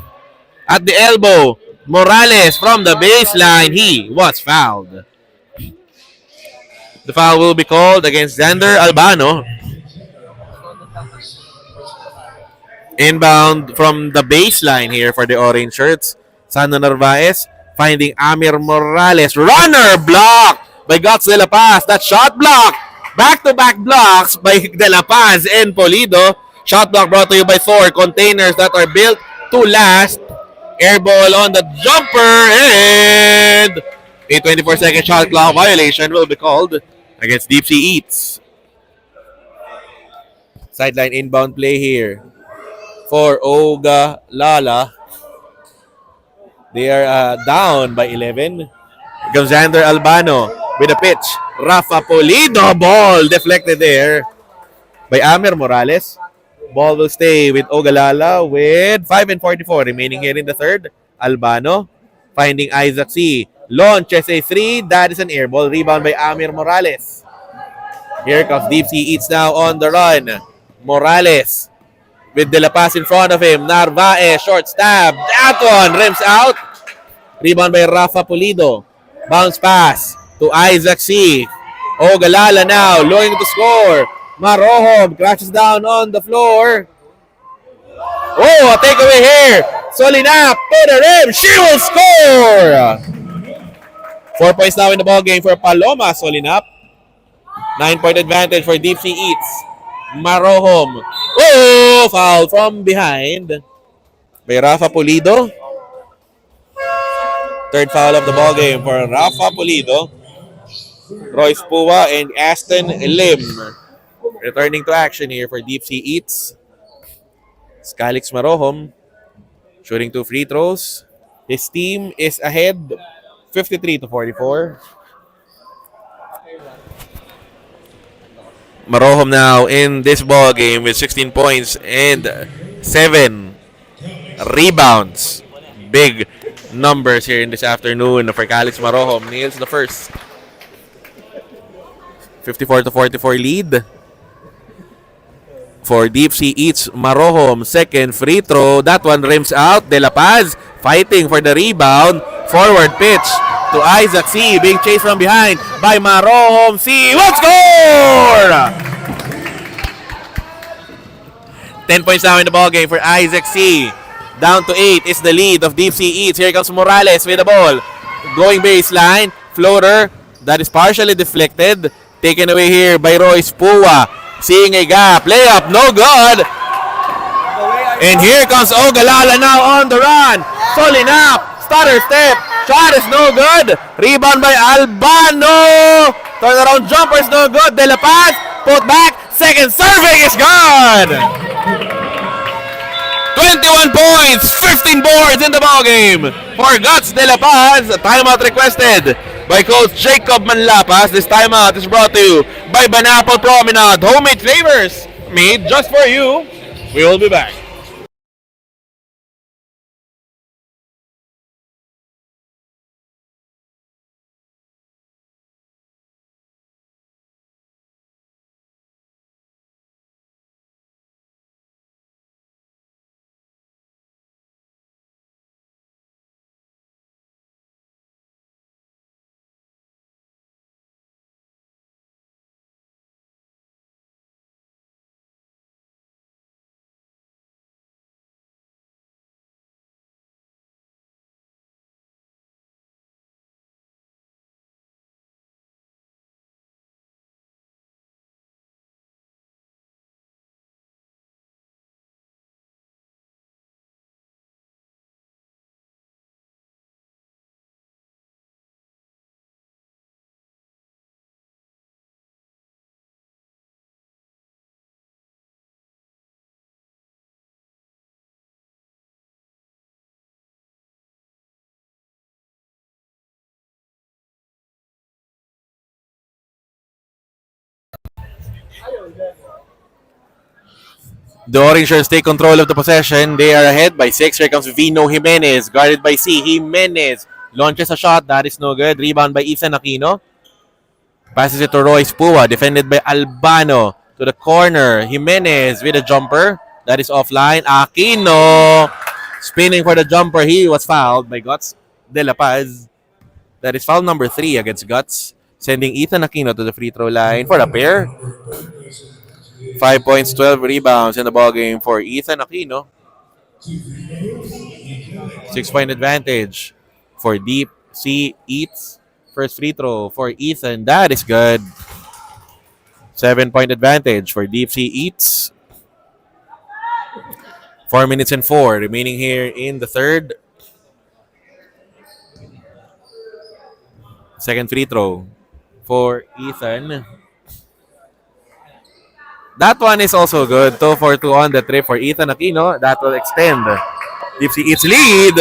at the elbow. Morales from the baseline. He was fouled. The foul will be called against Xander Albano. Inbound from the baseline here for the orange shirts. Sano Narvaez finding Amir Morales. Runner block by Guts De La Paz. That shot block. Back-to-back blocks by De La Paz and Polido. Shot block brought to you by Thor. Containers that are built to last. Air ball on the jumper, and a 24-second shot clock violation will be called against Deep Sea Eats. Sideline inbound play here for Ogalala. They are down by 11. Here comes Xander Albano with a pitch. Rafa Polido, ball deflected there by Amir Morales. Ball will stay with Ogalala with 5 and 44 remaining here in the third. Albano finding Isaac C. Launches a 3. That is an air ball. Rebound by Amir Morales. Here comes Deep Sea Eats now on the run. Morales with De La Paz in front of him. Narvaez, short stab. That one rims out. Rebound by Rafa Pulido. Bounce pass to Isaac C. Ogalala now looking to score. Marohom crashes down on the floor. Oh, a takeaway here. Solinap to the rim. She will score. 4 points now in the ball game for Paloma Solinap. 9-point advantage for Deep Sea Eats. Marohom. Oh, foul from behind. by Rafa Pulido. Third foul of the ball game for Rafa Pulido, Royce Pua, and Aston Lim. Returning to action here for Deep Sea Eats. Scalix Marohom shooting 2 free throws. His team is ahead 53 to 44. Marohom now in this ball game with 16 points and 7 rebounds. Big numbers here in this afternoon for Calix Marohom. Nails the first. 54 to 44 lead for Deep Sea Eats Marohom. Second free throw. That one rims out. De La Paz fighting for the rebound. Forward pitch to Isaac C. Being chased from behind by Marohom C. What score? 10 points now in the ball game for Isaac C. Down to 8 is the lead of Deep Sea Eats. Here comes Morales with the ball. Going baseline. Floater that is partially deflected. Taken away here by Royce Pua. Seeing a gap. Layup. No good. And here comes Ogalala now on the run. Falling up. Stutter step. Shot is no good. Rebound by Albano. Turnaround jumper is no good. De La Paz. Put back. Second serving is good. 21 points, 15 boards in the ballgame for Guts De La Paz. Timeout requested by Coach Jacob Manlapas. This timeout is brought to you by Banapple Promenade. Homemade flavors made just for you. We will be back. The Orangers take control of the possession. They are ahead by 6. Here comes Vino Jimenez, guarded by C. Jimenez launches a shot. That is no good. Rebound by Ethan Aquino. Passes it to Royce Pua, defended by Albano. To the corner. Jimenez with a jumper. That is offline. Aquino spinning for the jumper. He was fouled by Guts De La Paz. That is foul number 3 against Guts, sending Ethan Aquino to the free throw line for a pair. 5 points, 12 rebounds in the ballgame for Ethan Aquino. 6-point advantage for Deep Sea Eats. First free throw for Ethan. That is good. 7-point advantage for Deep Sea Eats. 4 minutes and 4 remaining here in the third. Second free throw for Ethan. That one is also good. 2 for 2 on the trip for Ethan Aquino. That will extend Deep Sea Eats lead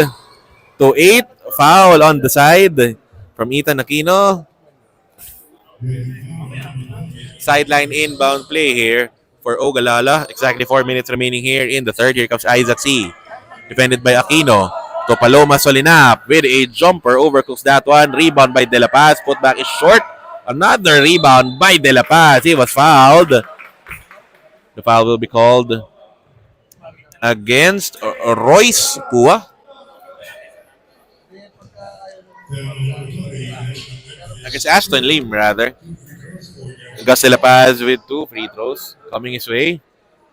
to 8. Foul on the side from Ethan Aquino. Sideline inbound play here for Ogalala. Exactly 4 minutes remaining here in the third. Here comes Isaac C. Defended by Aquino. To Paloma Solinap with a jumper. Overcooks that one. Rebound by De La Paz. Put back is short. Another rebound by De La Paz. He was fouled. The foul will be called against Royce Pua. Against Aston Lim, rather. Gus De La Paz with 2 free throws coming his way.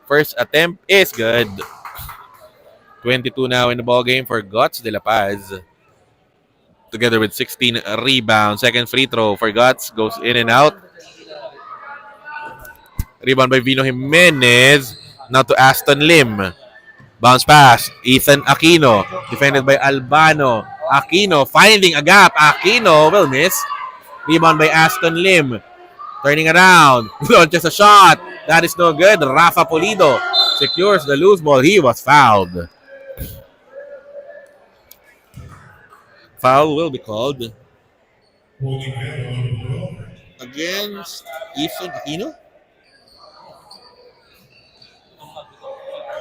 First attempt is good. 22 now in the ball game for Guts De La Paz. Together with 16 rebounds. Second free throw for Guts goes in and out. Rebound by Vino Jimenez. Now to Aston Lim. Bounce pass. Ethan Aquino. Defended by Albano. Aquino finding a gap. Aquino will miss. Rebound by Aston Lim. Turning around. Launches a shot. That is no good. Rafa Pulido secures the loose ball. He was fouled. Foul will be called against Ethan Aquino.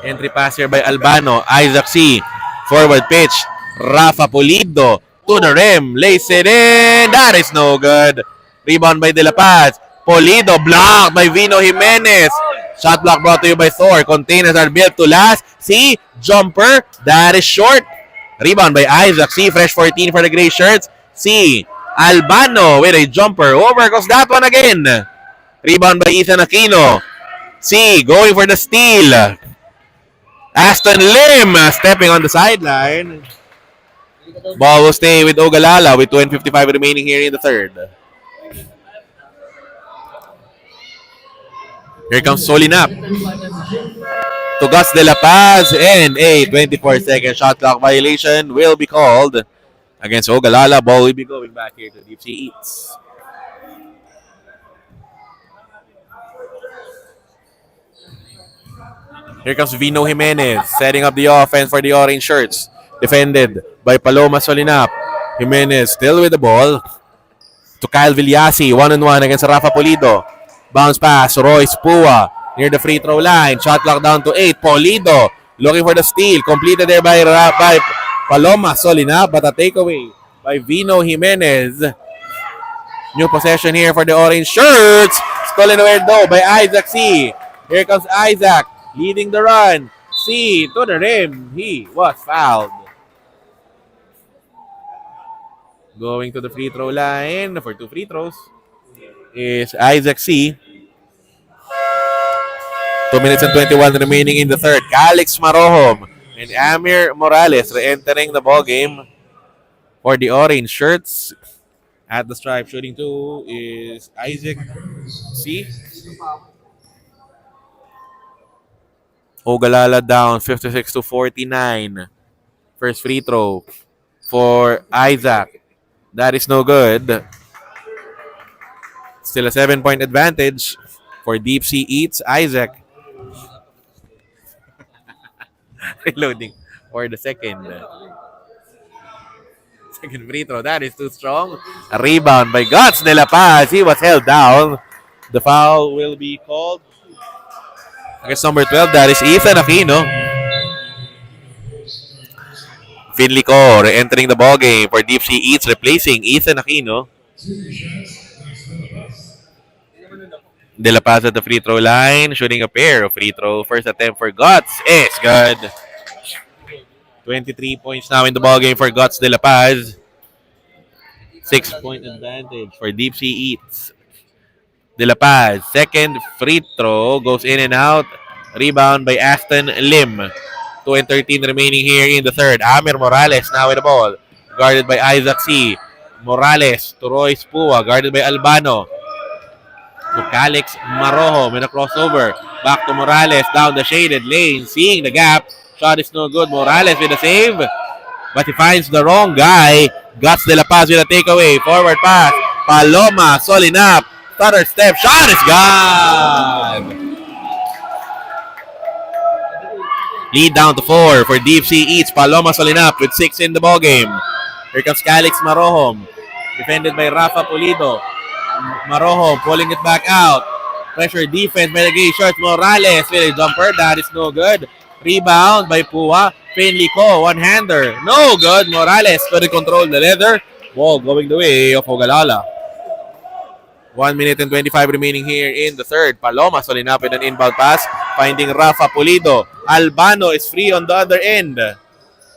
Entry pass here by Albano. Isaac C. Forward pitch. Rafa Pulido to the rim. Lays it in. That is no good. Rebound by De La Paz. Pulido blocked by Vino Jimenez. Shot block brought to you by Thor. Containers are built to last. C. Jumper. That is short. Rebound by Isaac C. Fresh 14 for the gray shirts. C. Albano with a jumper. Over goes that one again. Rebound by Ethan Aquino. C. Going for the steal. Aston Lim stepping on the sideline. Ball will stay with Ogalala with 2:55 remaining here in the third. Here comes Solinap. To Gus De La Paz, and a 24-second shot clock violation will be called against Ogalala. Ball will be going back here to Deep Sea Eats. Here comes Vino Jimenez setting up the offense for the orange shirts. Defended by Paloma Solinap. Jimenez still with the ball. To Kyle Villasi, one-on-one against Rafa Pulido. Bounce pass, Royce Pua near the free throw line. Shot clock down to 8. Pulido looking for the steal. Completed there by Paloma Solinap, but a takeaway by Vino Jimenez. New possession here for the orange shirts. Stolen away though by Isaac C. Here comes Isaac leading the run. C to the rim. He was fouled. Going to the free throw line for 2 free throws is Isaac C. 2 minutes and 21 remaining in the third. Calix Marohom and Amir Morales re-entering the ball game for the orange shirts. At the stripe, shooting 2 is Isaac C. Ogalala down 56-49. First free throw for Isaac. That is no good. Still a 7-point advantage for Deep Sea Eats. Isaac reloading for the second free throw. That is too strong. A rebound by Guts De La Paz. He was held down. The foul will be called against number 12. That is Ethan Aquino. Finley Co entering the ball game for Deep Sea Eats, replacing Ethan Aquino. De La Paz at the free throw line, shooting a pair of free throw. First attempt for Guts is good. 23 points now in the ball game for Guts De La Paz. 6-point advantage for Deep Sea Eats. De La Paz, second free throw, goes in and out. Rebound by Aston Lim. 2:13 remaining here in the third. Amir Morales now with the ball. Guarded by Isaac C. Morales to Royce Pua. Guarded by Albano. To Calix Marohom in a crossover. Back to Morales down the shaded lane. Seeing the gap. Shot is no good. Morales with a save. But he finds the wrong guy. Guts De La Paz with a takeaway. Forward pass. Paloma Solinap. Stutter step. Shot is gone. Lead down to 4 for Deep Sea Eats. Paloma Solinap with 6 in the ballgame. Here comes Calix Marohom. Defended by Rafa Pulido. Marohom pulling it back out. Pressure defense by the gray shirts. Morales with a jumper. That is no good. Rebound by Pua. Finley Co. One-hander. No good. Morales couldn't control the leather. Ball going the way of Ogalala. 1 minute and 25 remaining here in the third. Paloma Solinap with an inbound pass. Finding Rafa Pulido. Albano is free on the other end.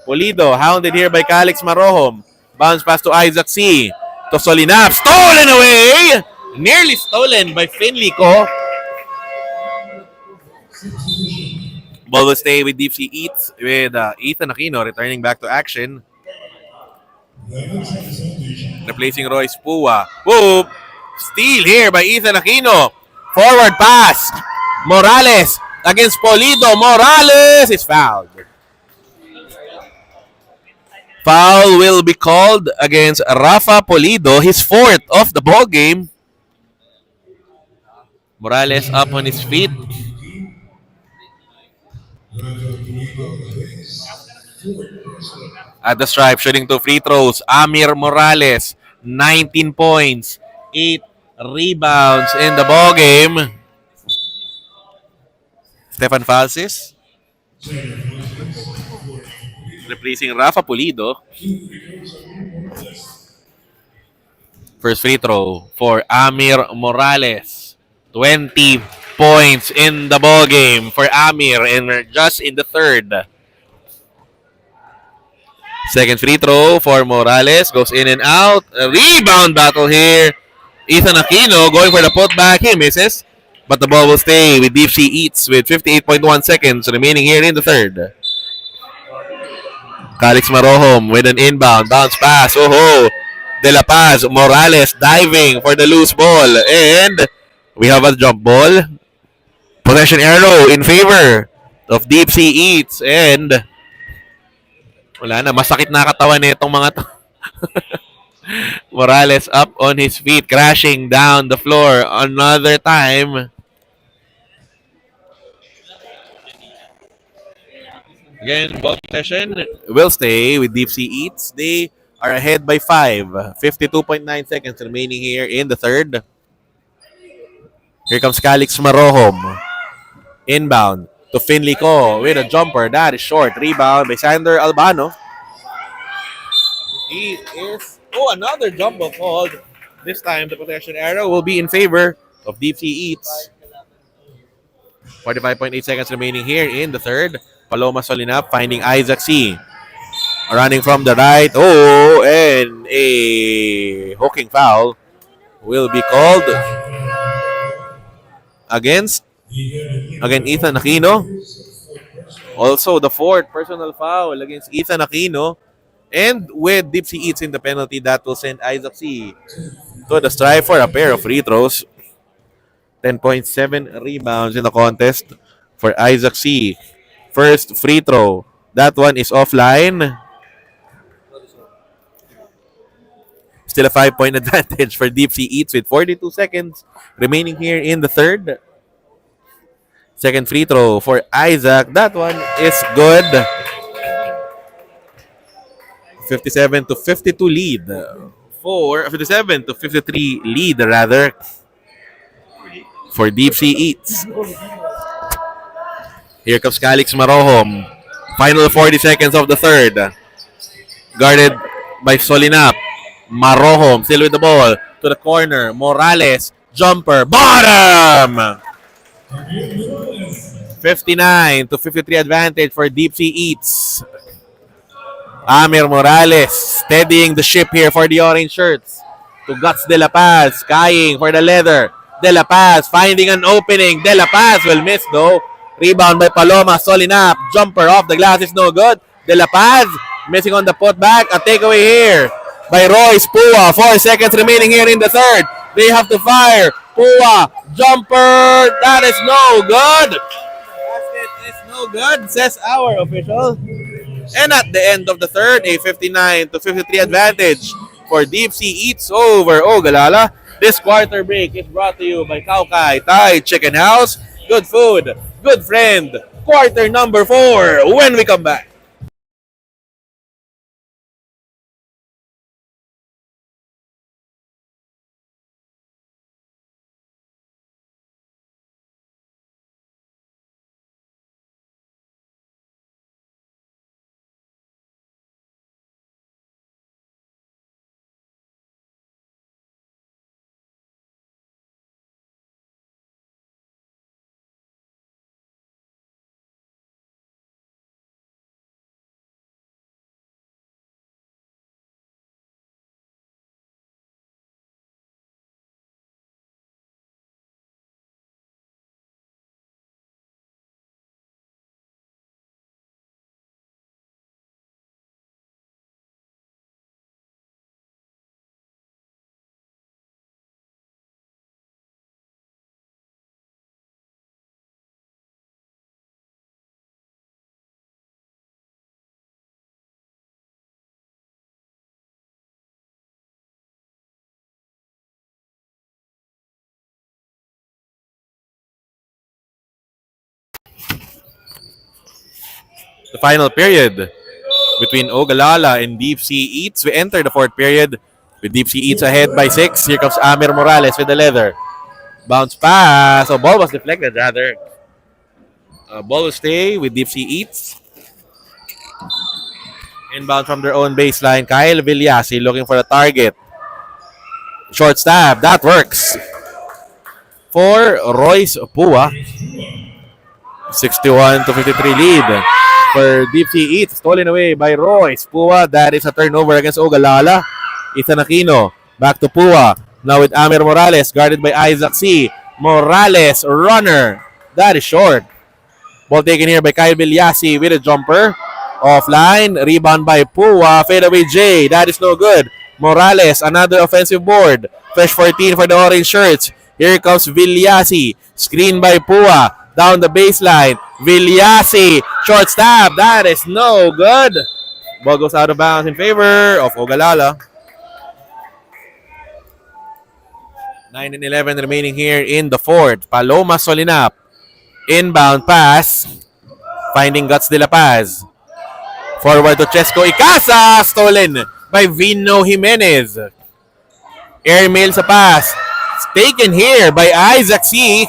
Pulido hounded here by Calix Marohom. Bounce pass to Isaac C. To Solinap. Stolen away! Nearly stolen by Finley Co. Ball will stay with Deep Sea Eats with Ethan Aquino returning back to action. Replacing Royce Pua. Whoop! Steal here by Ethan Aquino. Forward pass. Morales against Pulido. Morales is fouled. Foul will be called against Rafa Polido, his fourth of the ball game. Morales up on his feet. At the stripe, shooting two free throws. Amir Morales, 19 points, 8 rebounds in the ball game. Stefan Falsis replacing Rafa Pulido. First free throw for Amir Morales. 20 points in the ball game for Amir, and we're just in the third. Second free throw for Morales. Goes in and out. A rebound battle here. Ethan Aquino going for the putback. He misses. But the ball will stay with Deep Sea Eats with 58.1 seconds remaining here in the third. Calix Marohom with an inbound. Bounce pass. Oh, De La Paz. Morales diving for the loose ball. And we have a jump ball. Possession arrow in favor of Deep Sea Eats. And wala na. Masakit na katawan nitong mga to. Morales up on his feet, crashing down the floor another time. Again, ball possession will stay with Deep Sea Eats. They are ahead by 5. 52.9 seconds remaining here in the third. Here comes Calix Marohom. Inbound to Finley Ko with a jumper. That is short. Rebound by Sander Albano. He is... Oh, another jump ball called. This time, the possession arrow will be in favor of Deep Sea Eats. 45.8 seconds remaining here in the third. Paloma Solinap finding Isaac C. Running from the right. Oh, and a hooking foul will be called against Ethan Aquino. Also, the fourth personal foul against Ethan Aquino. And with Deep Sea Eats in the penalty, that will send Isaac C. to the strive for a pair of free throws. 10.7 rebounds in the contest for Isaac C. First free throw. That one is offline. Still a 5-point advantage for Deep Sea Eats with 42 seconds remaining here in the third. Second free throw for Isaac. That one is good. 57 to 52 lead. 57 to 53 lead rather for Deep Sea Eats. Here comes Calix Marohom. Final 40 seconds of the third. Guarded by Solinap. Marohom still with the ball. To the corner. Morales. Jumper. Bottom! 59 to 53 advantage for Deep Sea Eats. Amir Morales steadying the ship here for the orange shirts. To Guts De La Paz. Skying for the leather. De La Paz finding an opening. De La Paz will miss though. Rebound by Paloma. Solinap. Jumper off the glass is no good. De La Paz missing on the putback. A takeaway here by Royce Pua. 4 seconds remaining here in the third. They have to fire. Pua. Jumper. That is no good. Basket is no good, says our official. And at the end of the third, a 59 to 53 advantage for Deep Sea Eats over Ogalala. This quarter break is brought to you by Kaukai Thai Chicken House. Good food, good friend. Quarter number 4 when we come back. the final period between Ogalala and Deep Sea Eats. We enter the fourth period with Deep Sea Eats ahead by 6. Here comes Amir Morales with the leather. Bounce pass. So ball was deflected rather. Ball will stay with Deep Sea Eats. Inbound from their own baseline. Kyle Villasi looking for a target. Short stab. That works. For Royce Pua. 61-53 lead. For Deep Sea Eats. Stolen away by Royce Pua. That is a turnover against Ogalala. Ethan Aquino. Back to Pua. Now with Amir Morales. Guarded by Isaac C. Morales. Runner. That is short. Ball taken here by Kyle Villasi with a jumper. Offline. Rebound by Pua. Fade away J. That is no good. Morales. Another offensive board. Fresh 14 for the orange shirts. Here comes Villasi. Screen by Pua. Down the baseline. Villasi. Short stab. That is no good. Ball goes out of bounds in favor of Ogalala. 9 and 11 remaining here in the fourth. Paloma Solinap. Inbound pass. Finding Guts de la Paz. Forward to Chesco Icasa. Stolen by Vino Jimenez. Airmail sa pass. Taken here by Isaac C.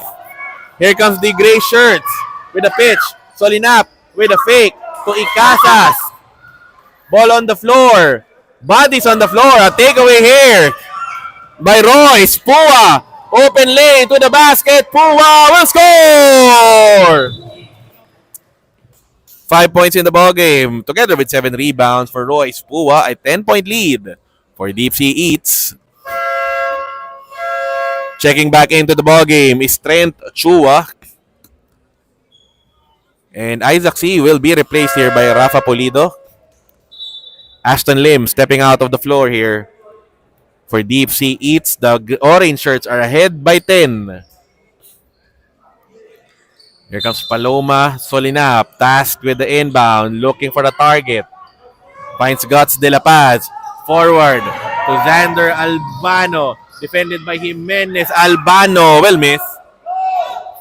Here comes the gray shirts with a pitch. Solinap with a fake to Icasas. Ball on the floor. Bodies on the floor. A takeaway here by Royce Pua. Open lane to the basket. Pua will score! 5 points in the ball game, together with 7 rebounds for Royce Pua. A 10-point lead for Deep Sea Eats. Checking back into the ball game is Trent Chua. And Isaac C will be replaced here by Rafa Polido. Ashton Lim stepping out of the floor here for Deep Sea Eats. The orange shirts are ahead by 10. Here comes Paloma Solinap, tasked with the inbound, looking for the target. Finds Guts de la Paz. Forward to Xander Albano. Defended by Jimenez. Albano will miss.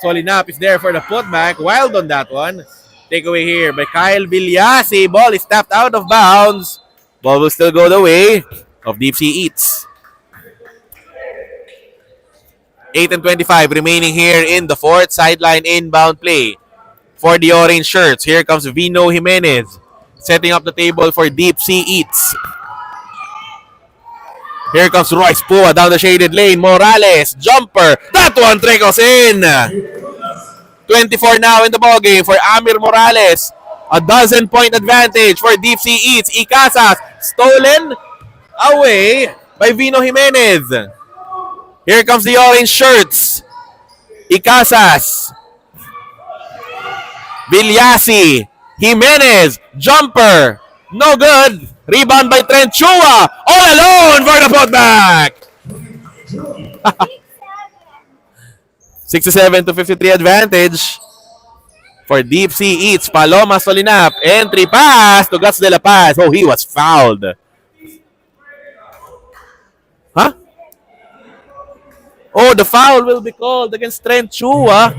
Solinap is there for the putback. Wild on that one. Takeaway here by Kyle Villasi. Ball is tapped out of bounds. Ball will still go the way of Deep Sea Eats. 8 and 25 remaining here in the fourth. Sideline inbound play for the orange shirts. Here comes Vino Jimenez setting up the table for Deep Sea Eats. Here comes Royce Pua down the shaded lane. Morales, jumper. That one trickles in. 24 now in the ballgame for Amir Morales. A 12-point advantage for Deep Sea Eats. Icasas stolen away by Vino Jimenez. Here comes the orange shirts. Icasas. Villasi. Jimenez. Jumper. No good. Rebound by Trent Chua. All alone for the putback. 67-53 advantage for Deep Sea Eats. Paloma Solinap. Entry pass to Guts de la Paz. Oh, he was fouled. Huh? Oh, the foul will be called against Trent Chua.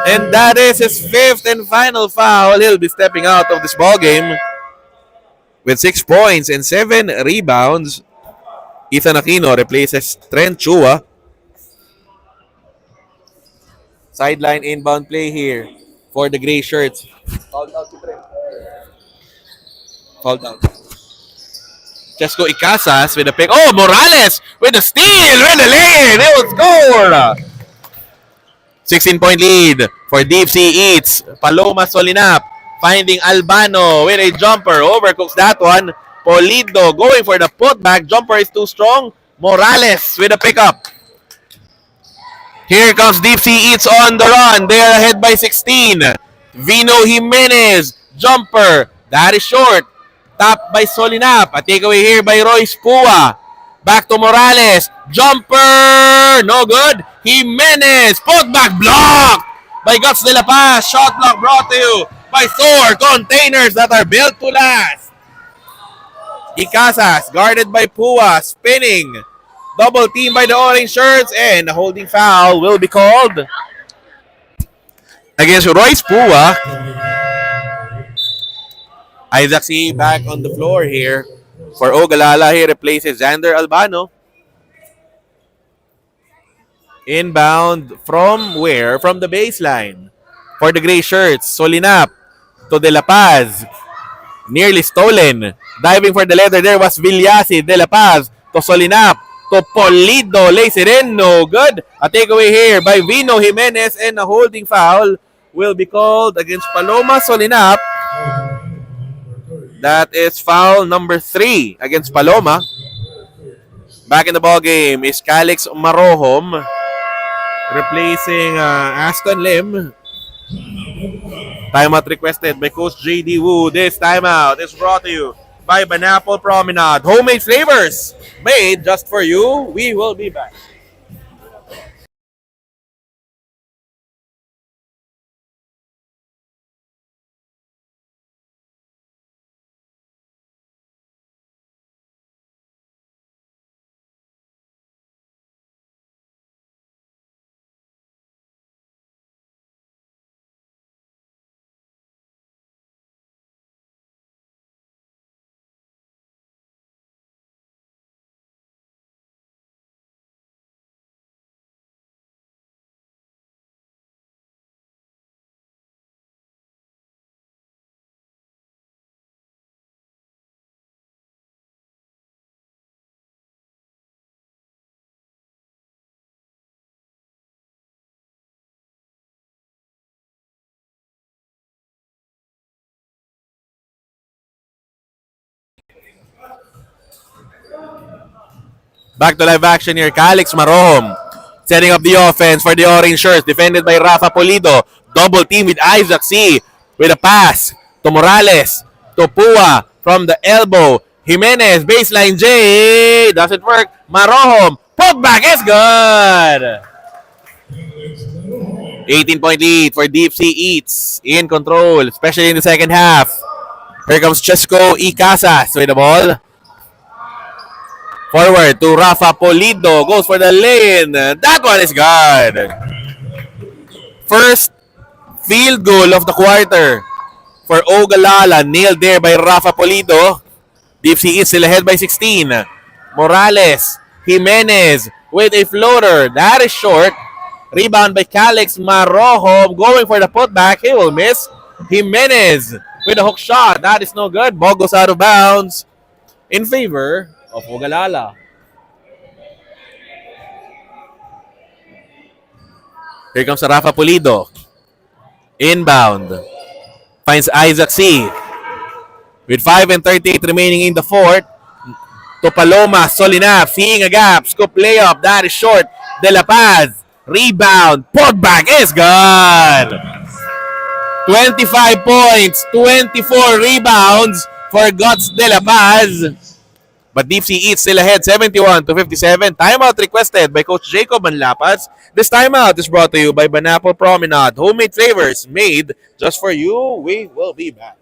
And that is his fifth and final foul. He'll be stepping out of this ball game with 6 points and 7 rebounds. Ethan Aquino replaces Trent Chua. Sideline inbound play here for the gray shirts. Fouled out to Trent. Fouled out. Chesco Icasas with a pick. Oh, Morales with a steal with the lane. They will score. 16-point lead for Deep Sea Eats. Paloma Solinap finding Albano with a jumper. Overcooks that one. Polido going for the putback. Jumper is too strong. Morales with a pickup. Here comes Deep Sea Eats on the run. They are ahead by 16. Vino Jimenez. Jumper. That is short. Tap by Solinap. A takeaway here by Royce Pua. Back to Morales. Jumper. No good. Jimenez. Putback block by Guts de la Paz. Shot block brought to you by Thor. Containers that are built to last. Icasas guarded by Pua. Spinning. Double team by the orange shirts. And a holding foul will be called against Royce Pua. Isaac C back on the floor here for Ogalala. He replaces Xander Albano. Inbound from where? From the baseline. For the gray shirts, Solinap to De La Paz. Nearly stolen. Diving for the leather there was Villasi. De La Paz to Solinap to Polido. Lays it in. No good. A takeaway here by Vino Jimenez and a holding foul will be called against Paloma Solinap. That is foul number 3 against Paloma. Back in the ball game is Calix Marohom replacing Aston Lim. Timeout requested by Coach J.D. Wu. This timeout is brought to you by Banapple Promenade. Homemade flavors made just for you. We will be back. Back to live action here. Calix Marohom setting up the offense for the orange shirts. Defended by Rafa Polido. Double team with Isaac C. With a pass to Morales. To Pua from the elbow. Jimenez. Baseline J. Doesn't work. Marohom. Put back is good. 18-point lead for Deep Sea Eats. In control, especially in the second half. Here comes Chesco E. Casas with the ball. Forward to Rafa Polido. Goes for the lane. That one is good. First field goal of the quarter for Ogalala. Nailed there by Rafa Polido. Deep Sea is still ahead by 16. Morales. Jimenez with a floater. That is short. Rebound by Calix Marohom. Going for the putback. He will miss. Jimenez with a hook shot. That is no good. Ball goes out of bounds in favor of Ogalala. Here comes Rafa Pulido. Inbound. Finds Isaac C. With 5:38 remaining in the fourth. To Paloma. Solinap. Seeing a gap. Scoop layup. That is short. De La Paz. Rebound. Putback is good. 25 points. 24 rebounds for Guts De La Paz. But Deep Sea Eats still ahead, 71-57. Timeout requested by Coach Jacob Manlapas. This timeout is brought to you by Banapple Promenade. Homemade flavors made just for you. We will be back.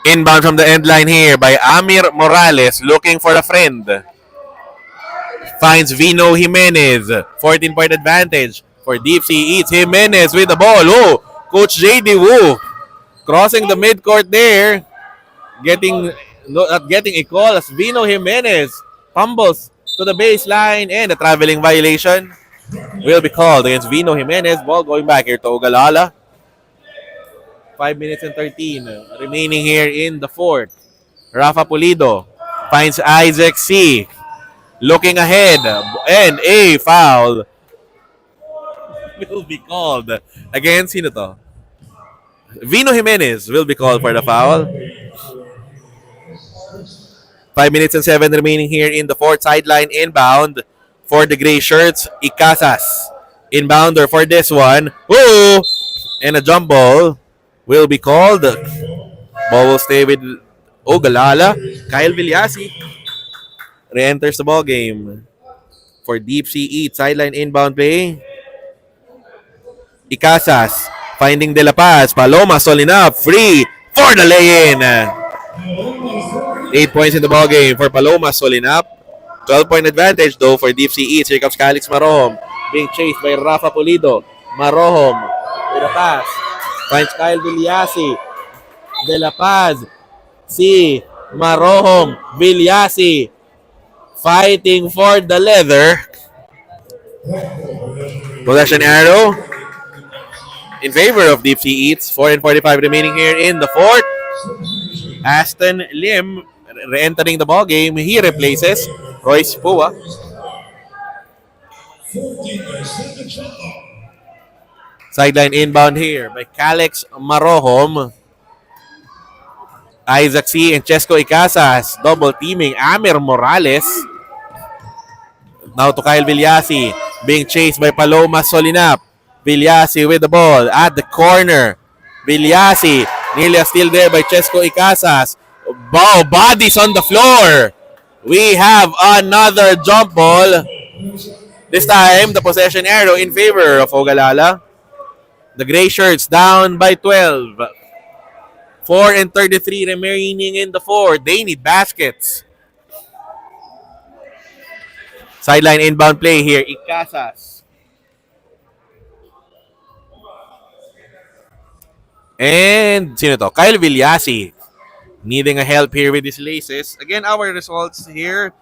Inbound from the end line here by Amir Morales looking for a friend. Finds Vino Jimenez. 14-point advantage for Deep Sea Eats. Jimenez with the ball. Oh, Coach J.D. Wu crossing the midcourt there. Not getting a call as Vino Jimenez fumbles to the baseline and a traveling violation will be called against Vino Jimenez. Ball going back here to Ogalala. 5 minutes and 13 remaining here in the fourth. Rafa Pulido finds Isaac C. Looking ahead and a foul will be called against sino to? Vino Jimenez will be called for the foul. 5 minutes and 7 remaining here in the fourth. Sideline inbound for the gray shirts. Icasas. Inbounder for this one. Woo! And a jump ball will be called. Ball will stay with Ogalala. Kyle Villasi re-enters the ball game for Deep Sea Eat. Sideline inbound play. Icasas finding De La Paz. Paloma solid up. Free for the lay-in. 8 points in the ball game for Paloma Solinap. 12-point advantage though for Deep Sea Eats. Here comes Calix Marohom being chased by Rafa Pulido. Marohom with a pass. Finds Kyle Villasi. De La Paz. Si Marohom. Villasi fighting for the leather. Possession arrow in favor of Deep Sea Eats. 4:45 remaining here in the fourth. Aston Lim re-entering the ball game. He replaces Royce Pua. Sideline inbound here by Calix Marohom. Isaac C. and Chesco Icasas double teaming Amir Morales. Now to Kyle Villasi being chased by Paloma Solinap. Villasi with the ball at the corner. Villasi nearly still there by Chesco Icasas. Bodies on the floor. We have another jump ball. This time, the possession arrow in favor of Ogalala. The gray shirts down by 12. 4:33 remaining in the fourth. They need baskets. Sideline inbound play here. Icasas. And sino to? Kyle Villasi needing a help here with his laces. Again, our results here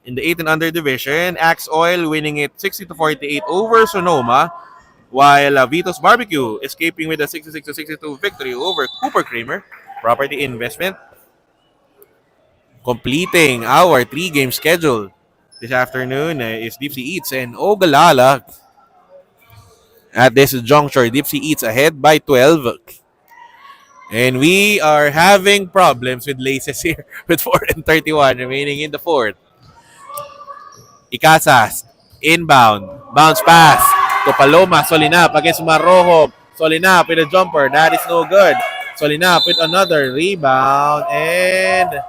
in the 8 and under division. Axe Oil winning it 60-48 over Sonoma, while Vito's Barbecue escaping with a 66-62 victory over Cooper Kramer Property Investment. Completing our 3-game schedule this afternoon is Deep Sea Eats and Ogalala. At this juncture, Deep Sea Eats ahead by 12. And we are having problems with laces here with 4:31 remaining in the fourth. Icasas, inbound, bounce pass to Paloma Solinap against Marohom. Solinap with a jumper, that is no good. Solinap with another rebound and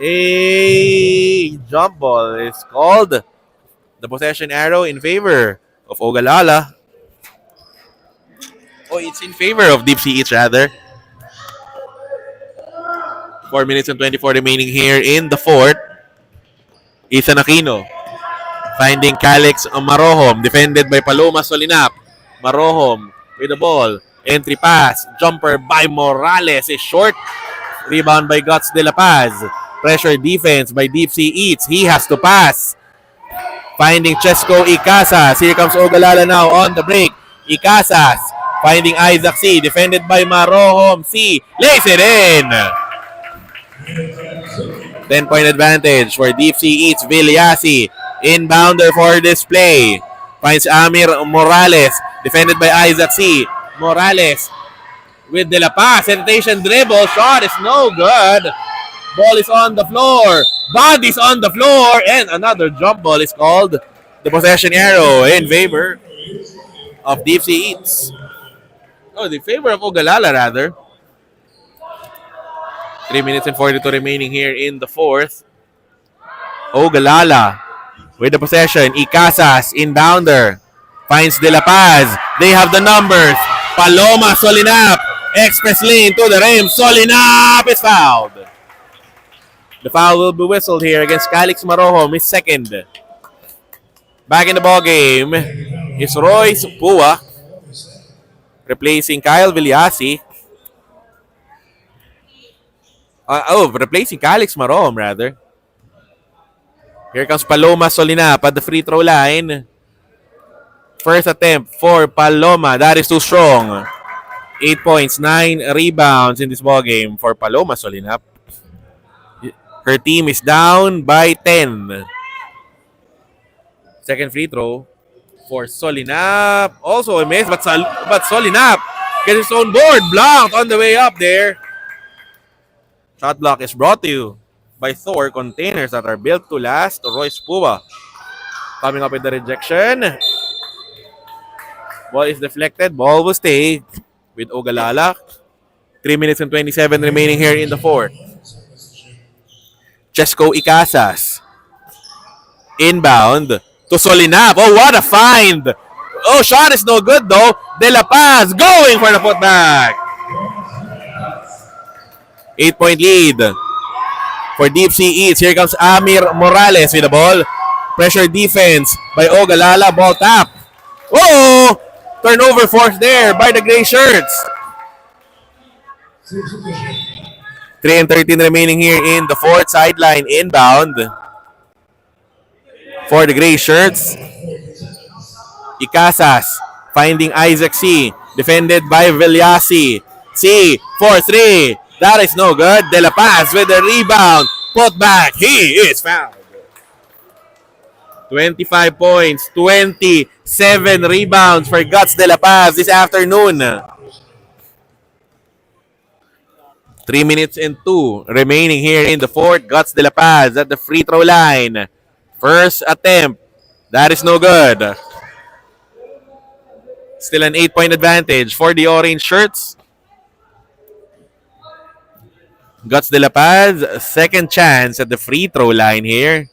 a jump ball is called. The possession arrow in favor of Ogalala. Oh, it's in favor of Deep Sea Eats rather. 4 minutes and 24 remaining here in the fourth. Ethan Aquino finding Calix Marohom, defended by Paloma Solinap. Marohom with the ball. Entry pass. Jumper by Morales is short. Rebound by Guts De La Paz. Pressure defense by Deep Sea Eats. He has to pass. Finding Chesco Icasas. Here comes Ogalala now on the break. Icasas finding Isaac C. Defended by Marohom. C. Lays it in. 10-point advantage for Deep Sea Eats. Villasi. Inbounder for display. Finds Amir Morales. Defended by Isaac C. Morales with De La Paz. Hesitation dribble. Shot is no good. Ball is on the floor. Bodies on the floor. And another jump ball is called. The possession arrow in favor of Deep Sea Eats. Oh, the favor of Ogalala rather. 3 minutes and 42 remaining here in the fourth. Ogalala with the possession. Icasas, inbounder. Finds De La Paz. They have the numbers. Paloma Solinap. Express lane to the rim. Solinap is fouled. The foul will be whistled here against Calix Marohom, his second. Back in the ball game is Royce Pua replacing Kyle Villasi. Replacing Calix Marohom rather. Here comes Paloma Solinap at the free throw line. First attempt for Paloma. That is too strong. 8 points, 9 rebounds in this ball game for Paloma Solinap. Her team is down by 10. Second free throw for Solinap. Also a miss, but Solinap gets his own board. Blocked on the way up there. Shot block is brought to you by Thor containers that are built to last. Royce Pua coming up with the rejection. Ball is deflected. Ball will stay with Ogalala. 3 minutes and 27 remaining here in the fourth. Chesco Icasas. Inbound to Solinap. Oh, what a find! Oh, shot is no good though. De La Paz going for the putback. 8-point lead for Deep Sea Eats. Here comes Amir Morales with the ball. Pressure defense by Ogalala. Ball tap. Oh! Turnover forced there by the gray shirts. 3 and 13 remaining here in the fourth. Sideline inbound for the gray shirts. Icasas finding Isaac C. Defended by Villasi. C for 3. That is no good. De La Paz with the rebound. Put back. He is fouled. 25 points. 27 rebounds for Guts De La Paz this afternoon. 3 minutes and 2 remaining here in the fourth. Guts De La Paz at the free throw line. First attempt. That is no good. Still an 8-point advantage for the orange shirts. Guts De La Paz, second chance at the free throw line here.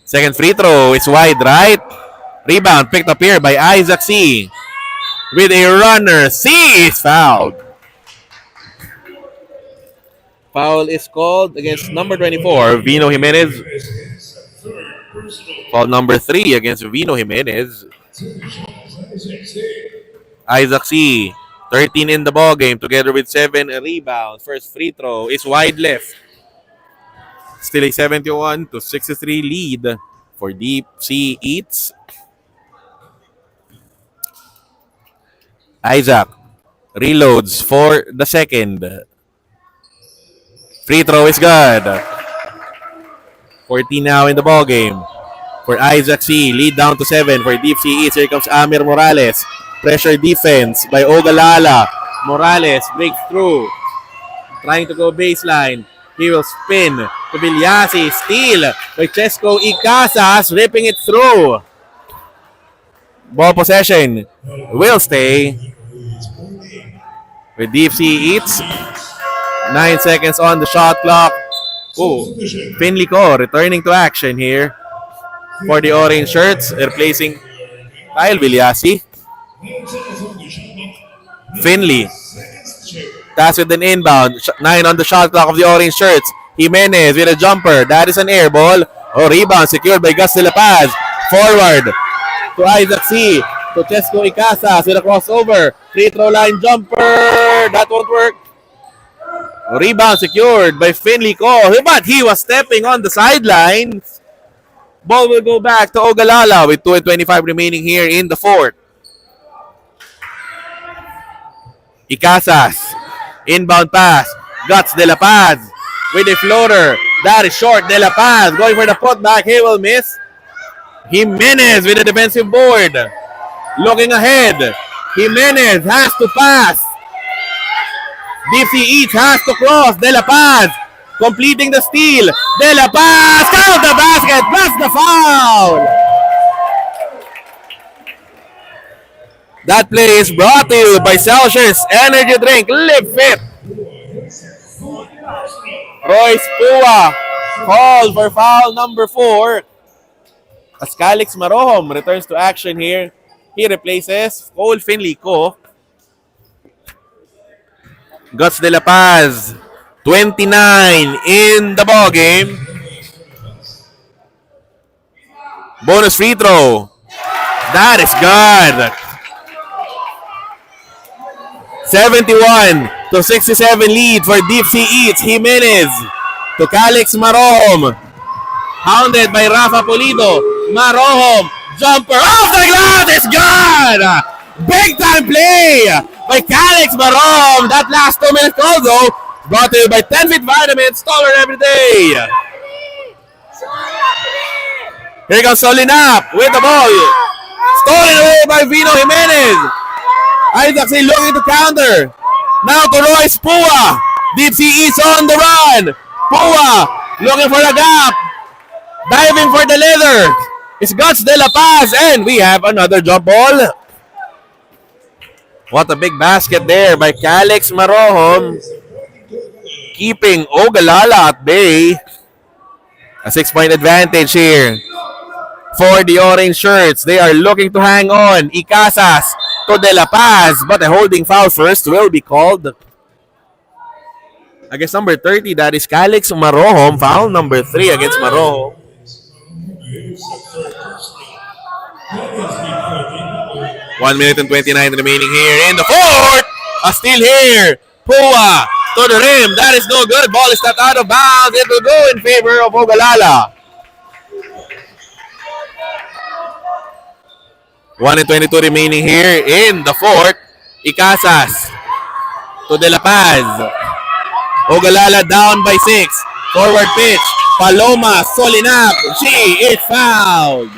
Second free throw is wide right. Rebound picked up here by Isaac C. With a runner. C is fouled. Foul is called against number 24, Vino Jimenez. Foul number 3 against Vino Jimenez. Isaac C. 13 in the ball game together with 7 rebounds. First free throw is wide left. Still a 71-63 lead for Deep Sea Eats. Isaac reloads for the second. Free throw is good. 14 now in the ball game for Isaac C. Lead down to 7 for Deep Sea Eats. Here comes Amir Morales. Pressure defense by Ogalala. Morales breaks through. Trying to go baseline. He will spin to Villasi. Steal by Chesco Icasas. Ripping it through. Ball possession will stay with Deep Sea Eats. 9 seconds on the shot clock. Oh, Finlico returning to action here for the orange shirts. Replacing Kyle Villasi. Finley. Task with an inbound. 9 on the shot clock of the orange shirts. Jimenez with a jumper. That is an air ball. Oh, rebound secured by Gus De La Paz. Forward to Isaac C. To Chesco Icasas with a crossover. Free throw line jumper. That won't work. Rebound secured by Finley Ko. But he was stepping on the sidelines. Ball will go back to Ogalala with 2:25 remaining here in the fourth. Icasas. Inbound pass. Guts De La Paz with a floater. That is short. De La Paz going for the putback. He will miss. Jimenez with a defensive board. Looking ahead. Jimenez has to pass. Deep Sea Eats has to cross. De La Paz completing the steal. De La Paz count the basket. That's the foul. That play is brought to you by Celsius Energy Drink. Live fit. Royce Pua called for foul number 4. As Calix Marohom returns to action here. He replaces Cole Finley Ko. Guts De La Paz, 29 in the ball game. Bonus free throw. That is good. 71-67 lead for Deep Sea Eats. Jimenez to Calix Marohom. Hounded by Rafa Pulido. Marohom, jumper off the glass is good. Big time play by Calix Marohom. That last 2 minutes call though, brought to you by 10 Fit Vitamins, taller every day. Here comes Solinap with the ball. stolen away by Vino Jimenez. Isaac C looking to counter. Now to Royce Pua. Deep Sea East on the run. Pua looking for a gap. Diving for the leather. It's Guts de la Paz. And we have another jump ball. What a big basket there by Calix Marohom. Keeping Ogalala at bay. A 6-point advantage here for the orange shirts. They are looking to hang on. Icasas to De La Paz. But a holding foul first will be called. Against number 30, that is Calix Marohom. Foul number 3 against Marohom. One minute and 29 remaining here in the fourth. A steal here. Pua to the rim. That is no good. Ball is stepped out of bounds. It will go in favor of Ogalala. 1 and 22 remaining here in the fourth. Icasas to De La Paz. Ogalala down by 6. Forward pitch. Paloma Solinap. She is fouled.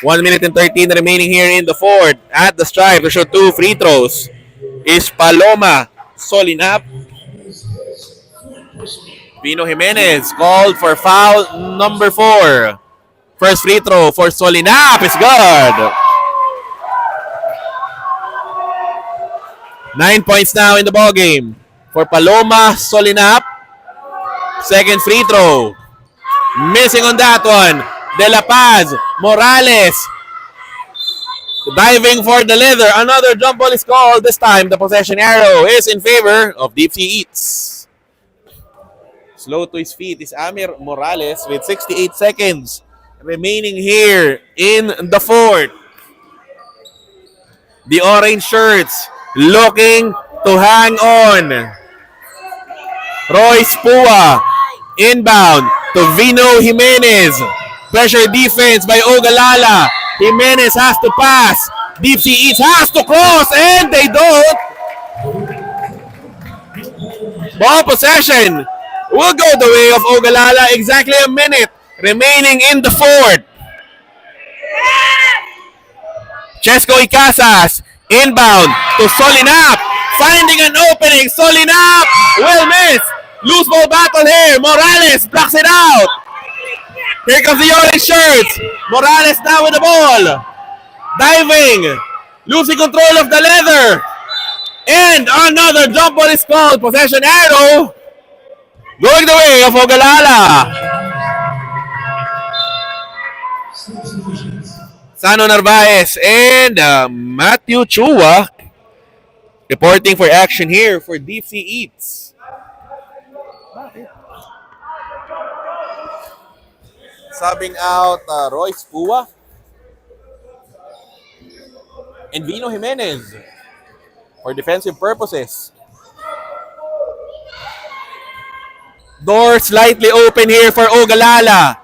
1 minute and 13 remaining here in the fourth. At the stripe to shoot 2 free throws is Paloma Solinap. Vino Jimenez called for foul number 4. First free throw for Solinap is good. 9 points now in the ball game for Paloma Solinap. Second free throw. Missing on that one. De La Paz. Morales. Diving for the leather. Another jump ball is called. This time the possession arrow is in favor of Deep Sea Eats. Slow to his feet is Amir Morales with 68 seconds remaining here in the fourth. The orange shirts looking to hang on. Royce Pua inbound to Vino Jimenez. Pressure defense by Ogalala. Jimenez has to pass. Deep Sea Eats has to cross and they don't. Ball possession will go the way of Ogalala. Exactly a minute remaining in the fourth. Chesco Icasas inbound to Solinap. Finding an opening. Solinap will miss. Loose ball battle here. Morales blocks it out. Here comes the orange shirts. Morales now with the ball. Diving. Losing control of the leather. And another jump ball is called. Possession arrow going the way of Ogalala. Sano Narvaez and Matthew Chua reporting for action here for Deep Sea Eats. Subbing out Royce Pua and Vino Jimenez for defensive purposes. Door slightly open here for Ogalala.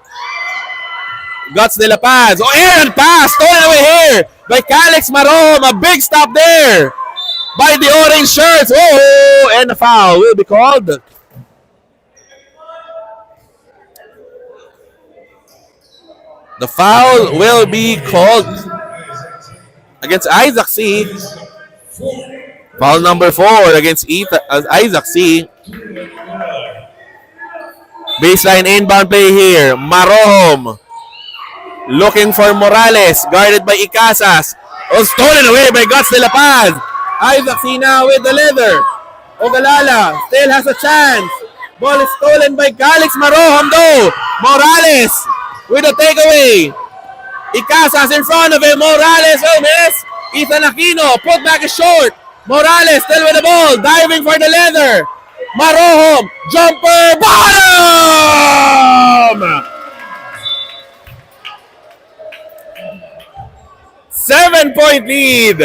Guts de la Paz. Oh, Aaron pass. Stolen away here by Calix Marom. A big stop there by the orange shirts. Oh, and a foul will be called. The foul will be called against Isaac C. Foul number 4 against Isaac C. Baseline inbound play here. Marohom looking for Morales. Guarded by Icasas. Oh, stolen away by Guts de la Paz. Isaac C now with the leather. Ogalala still has a chance. Ball is stolen by Calix Marohom though. Morales with a takeaway. Icasas in front of him. Morales will miss. Ethan Aquino put back is short. Morales still with the ball. Diving for the leather. Marohom. Jumper. Bottom! 7-point lead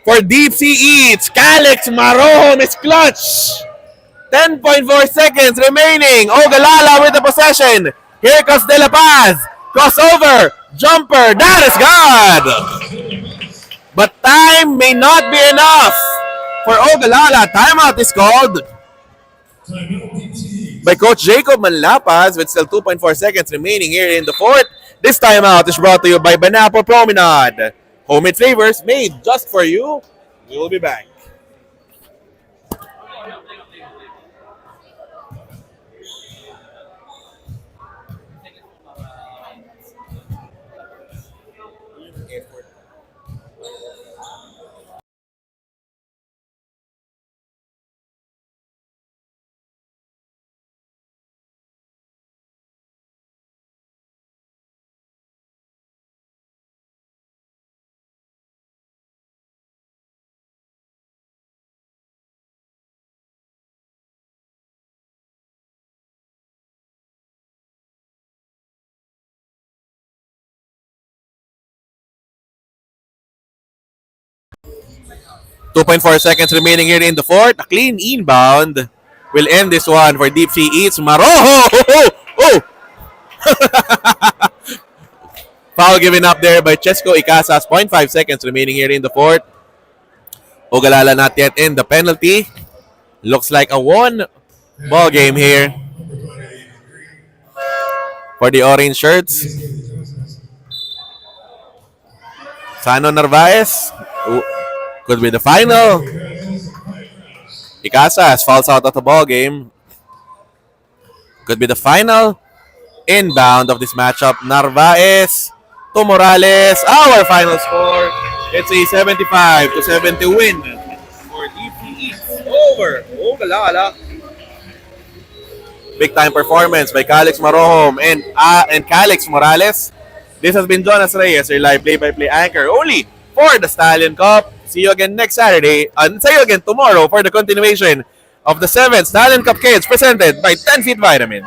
for Deep Sea Eats. Calix Marohom is clutch. 10.4 seconds remaining. Ogalala with the possession. Here comes De La Paz. Crossover. Jumper. That is good. But time may not be enough for Ogalala. Timeout is called by Coach Jacob Manlapas with still 2.4 seconds remaining here in the fourth. This timeout is brought to you by Banapo Promenade. Homemade flavors made just for you. We will be back. Airport. 2.4 seconds remaining here in the fourth. A clean inbound will end this one for Deep Sea Eats. Maroho! Oh! Foul given up there by Chesco Icasas. 0.5 seconds remaining here in the fourth. Ogalala not yet in the penalty. Looks like a one ball game here for the orange shirts. Sano Narvaez could be the final. Icasas falls out of the ball game. Could be the final inbound of this matchup. Narvaez to Morales. Our final score. It's a 75-70 win for DPE over Ogalala. Big time performance by Calix Marohom and Calix Morales. This has been Jonas Reyes, your live play-by-play anchor only for the Stallion Cup. See you again next Saturday and see you again tomorrow for the continuation of the 7th Stallion Cup Kids presented by 10 Feet Vitamins.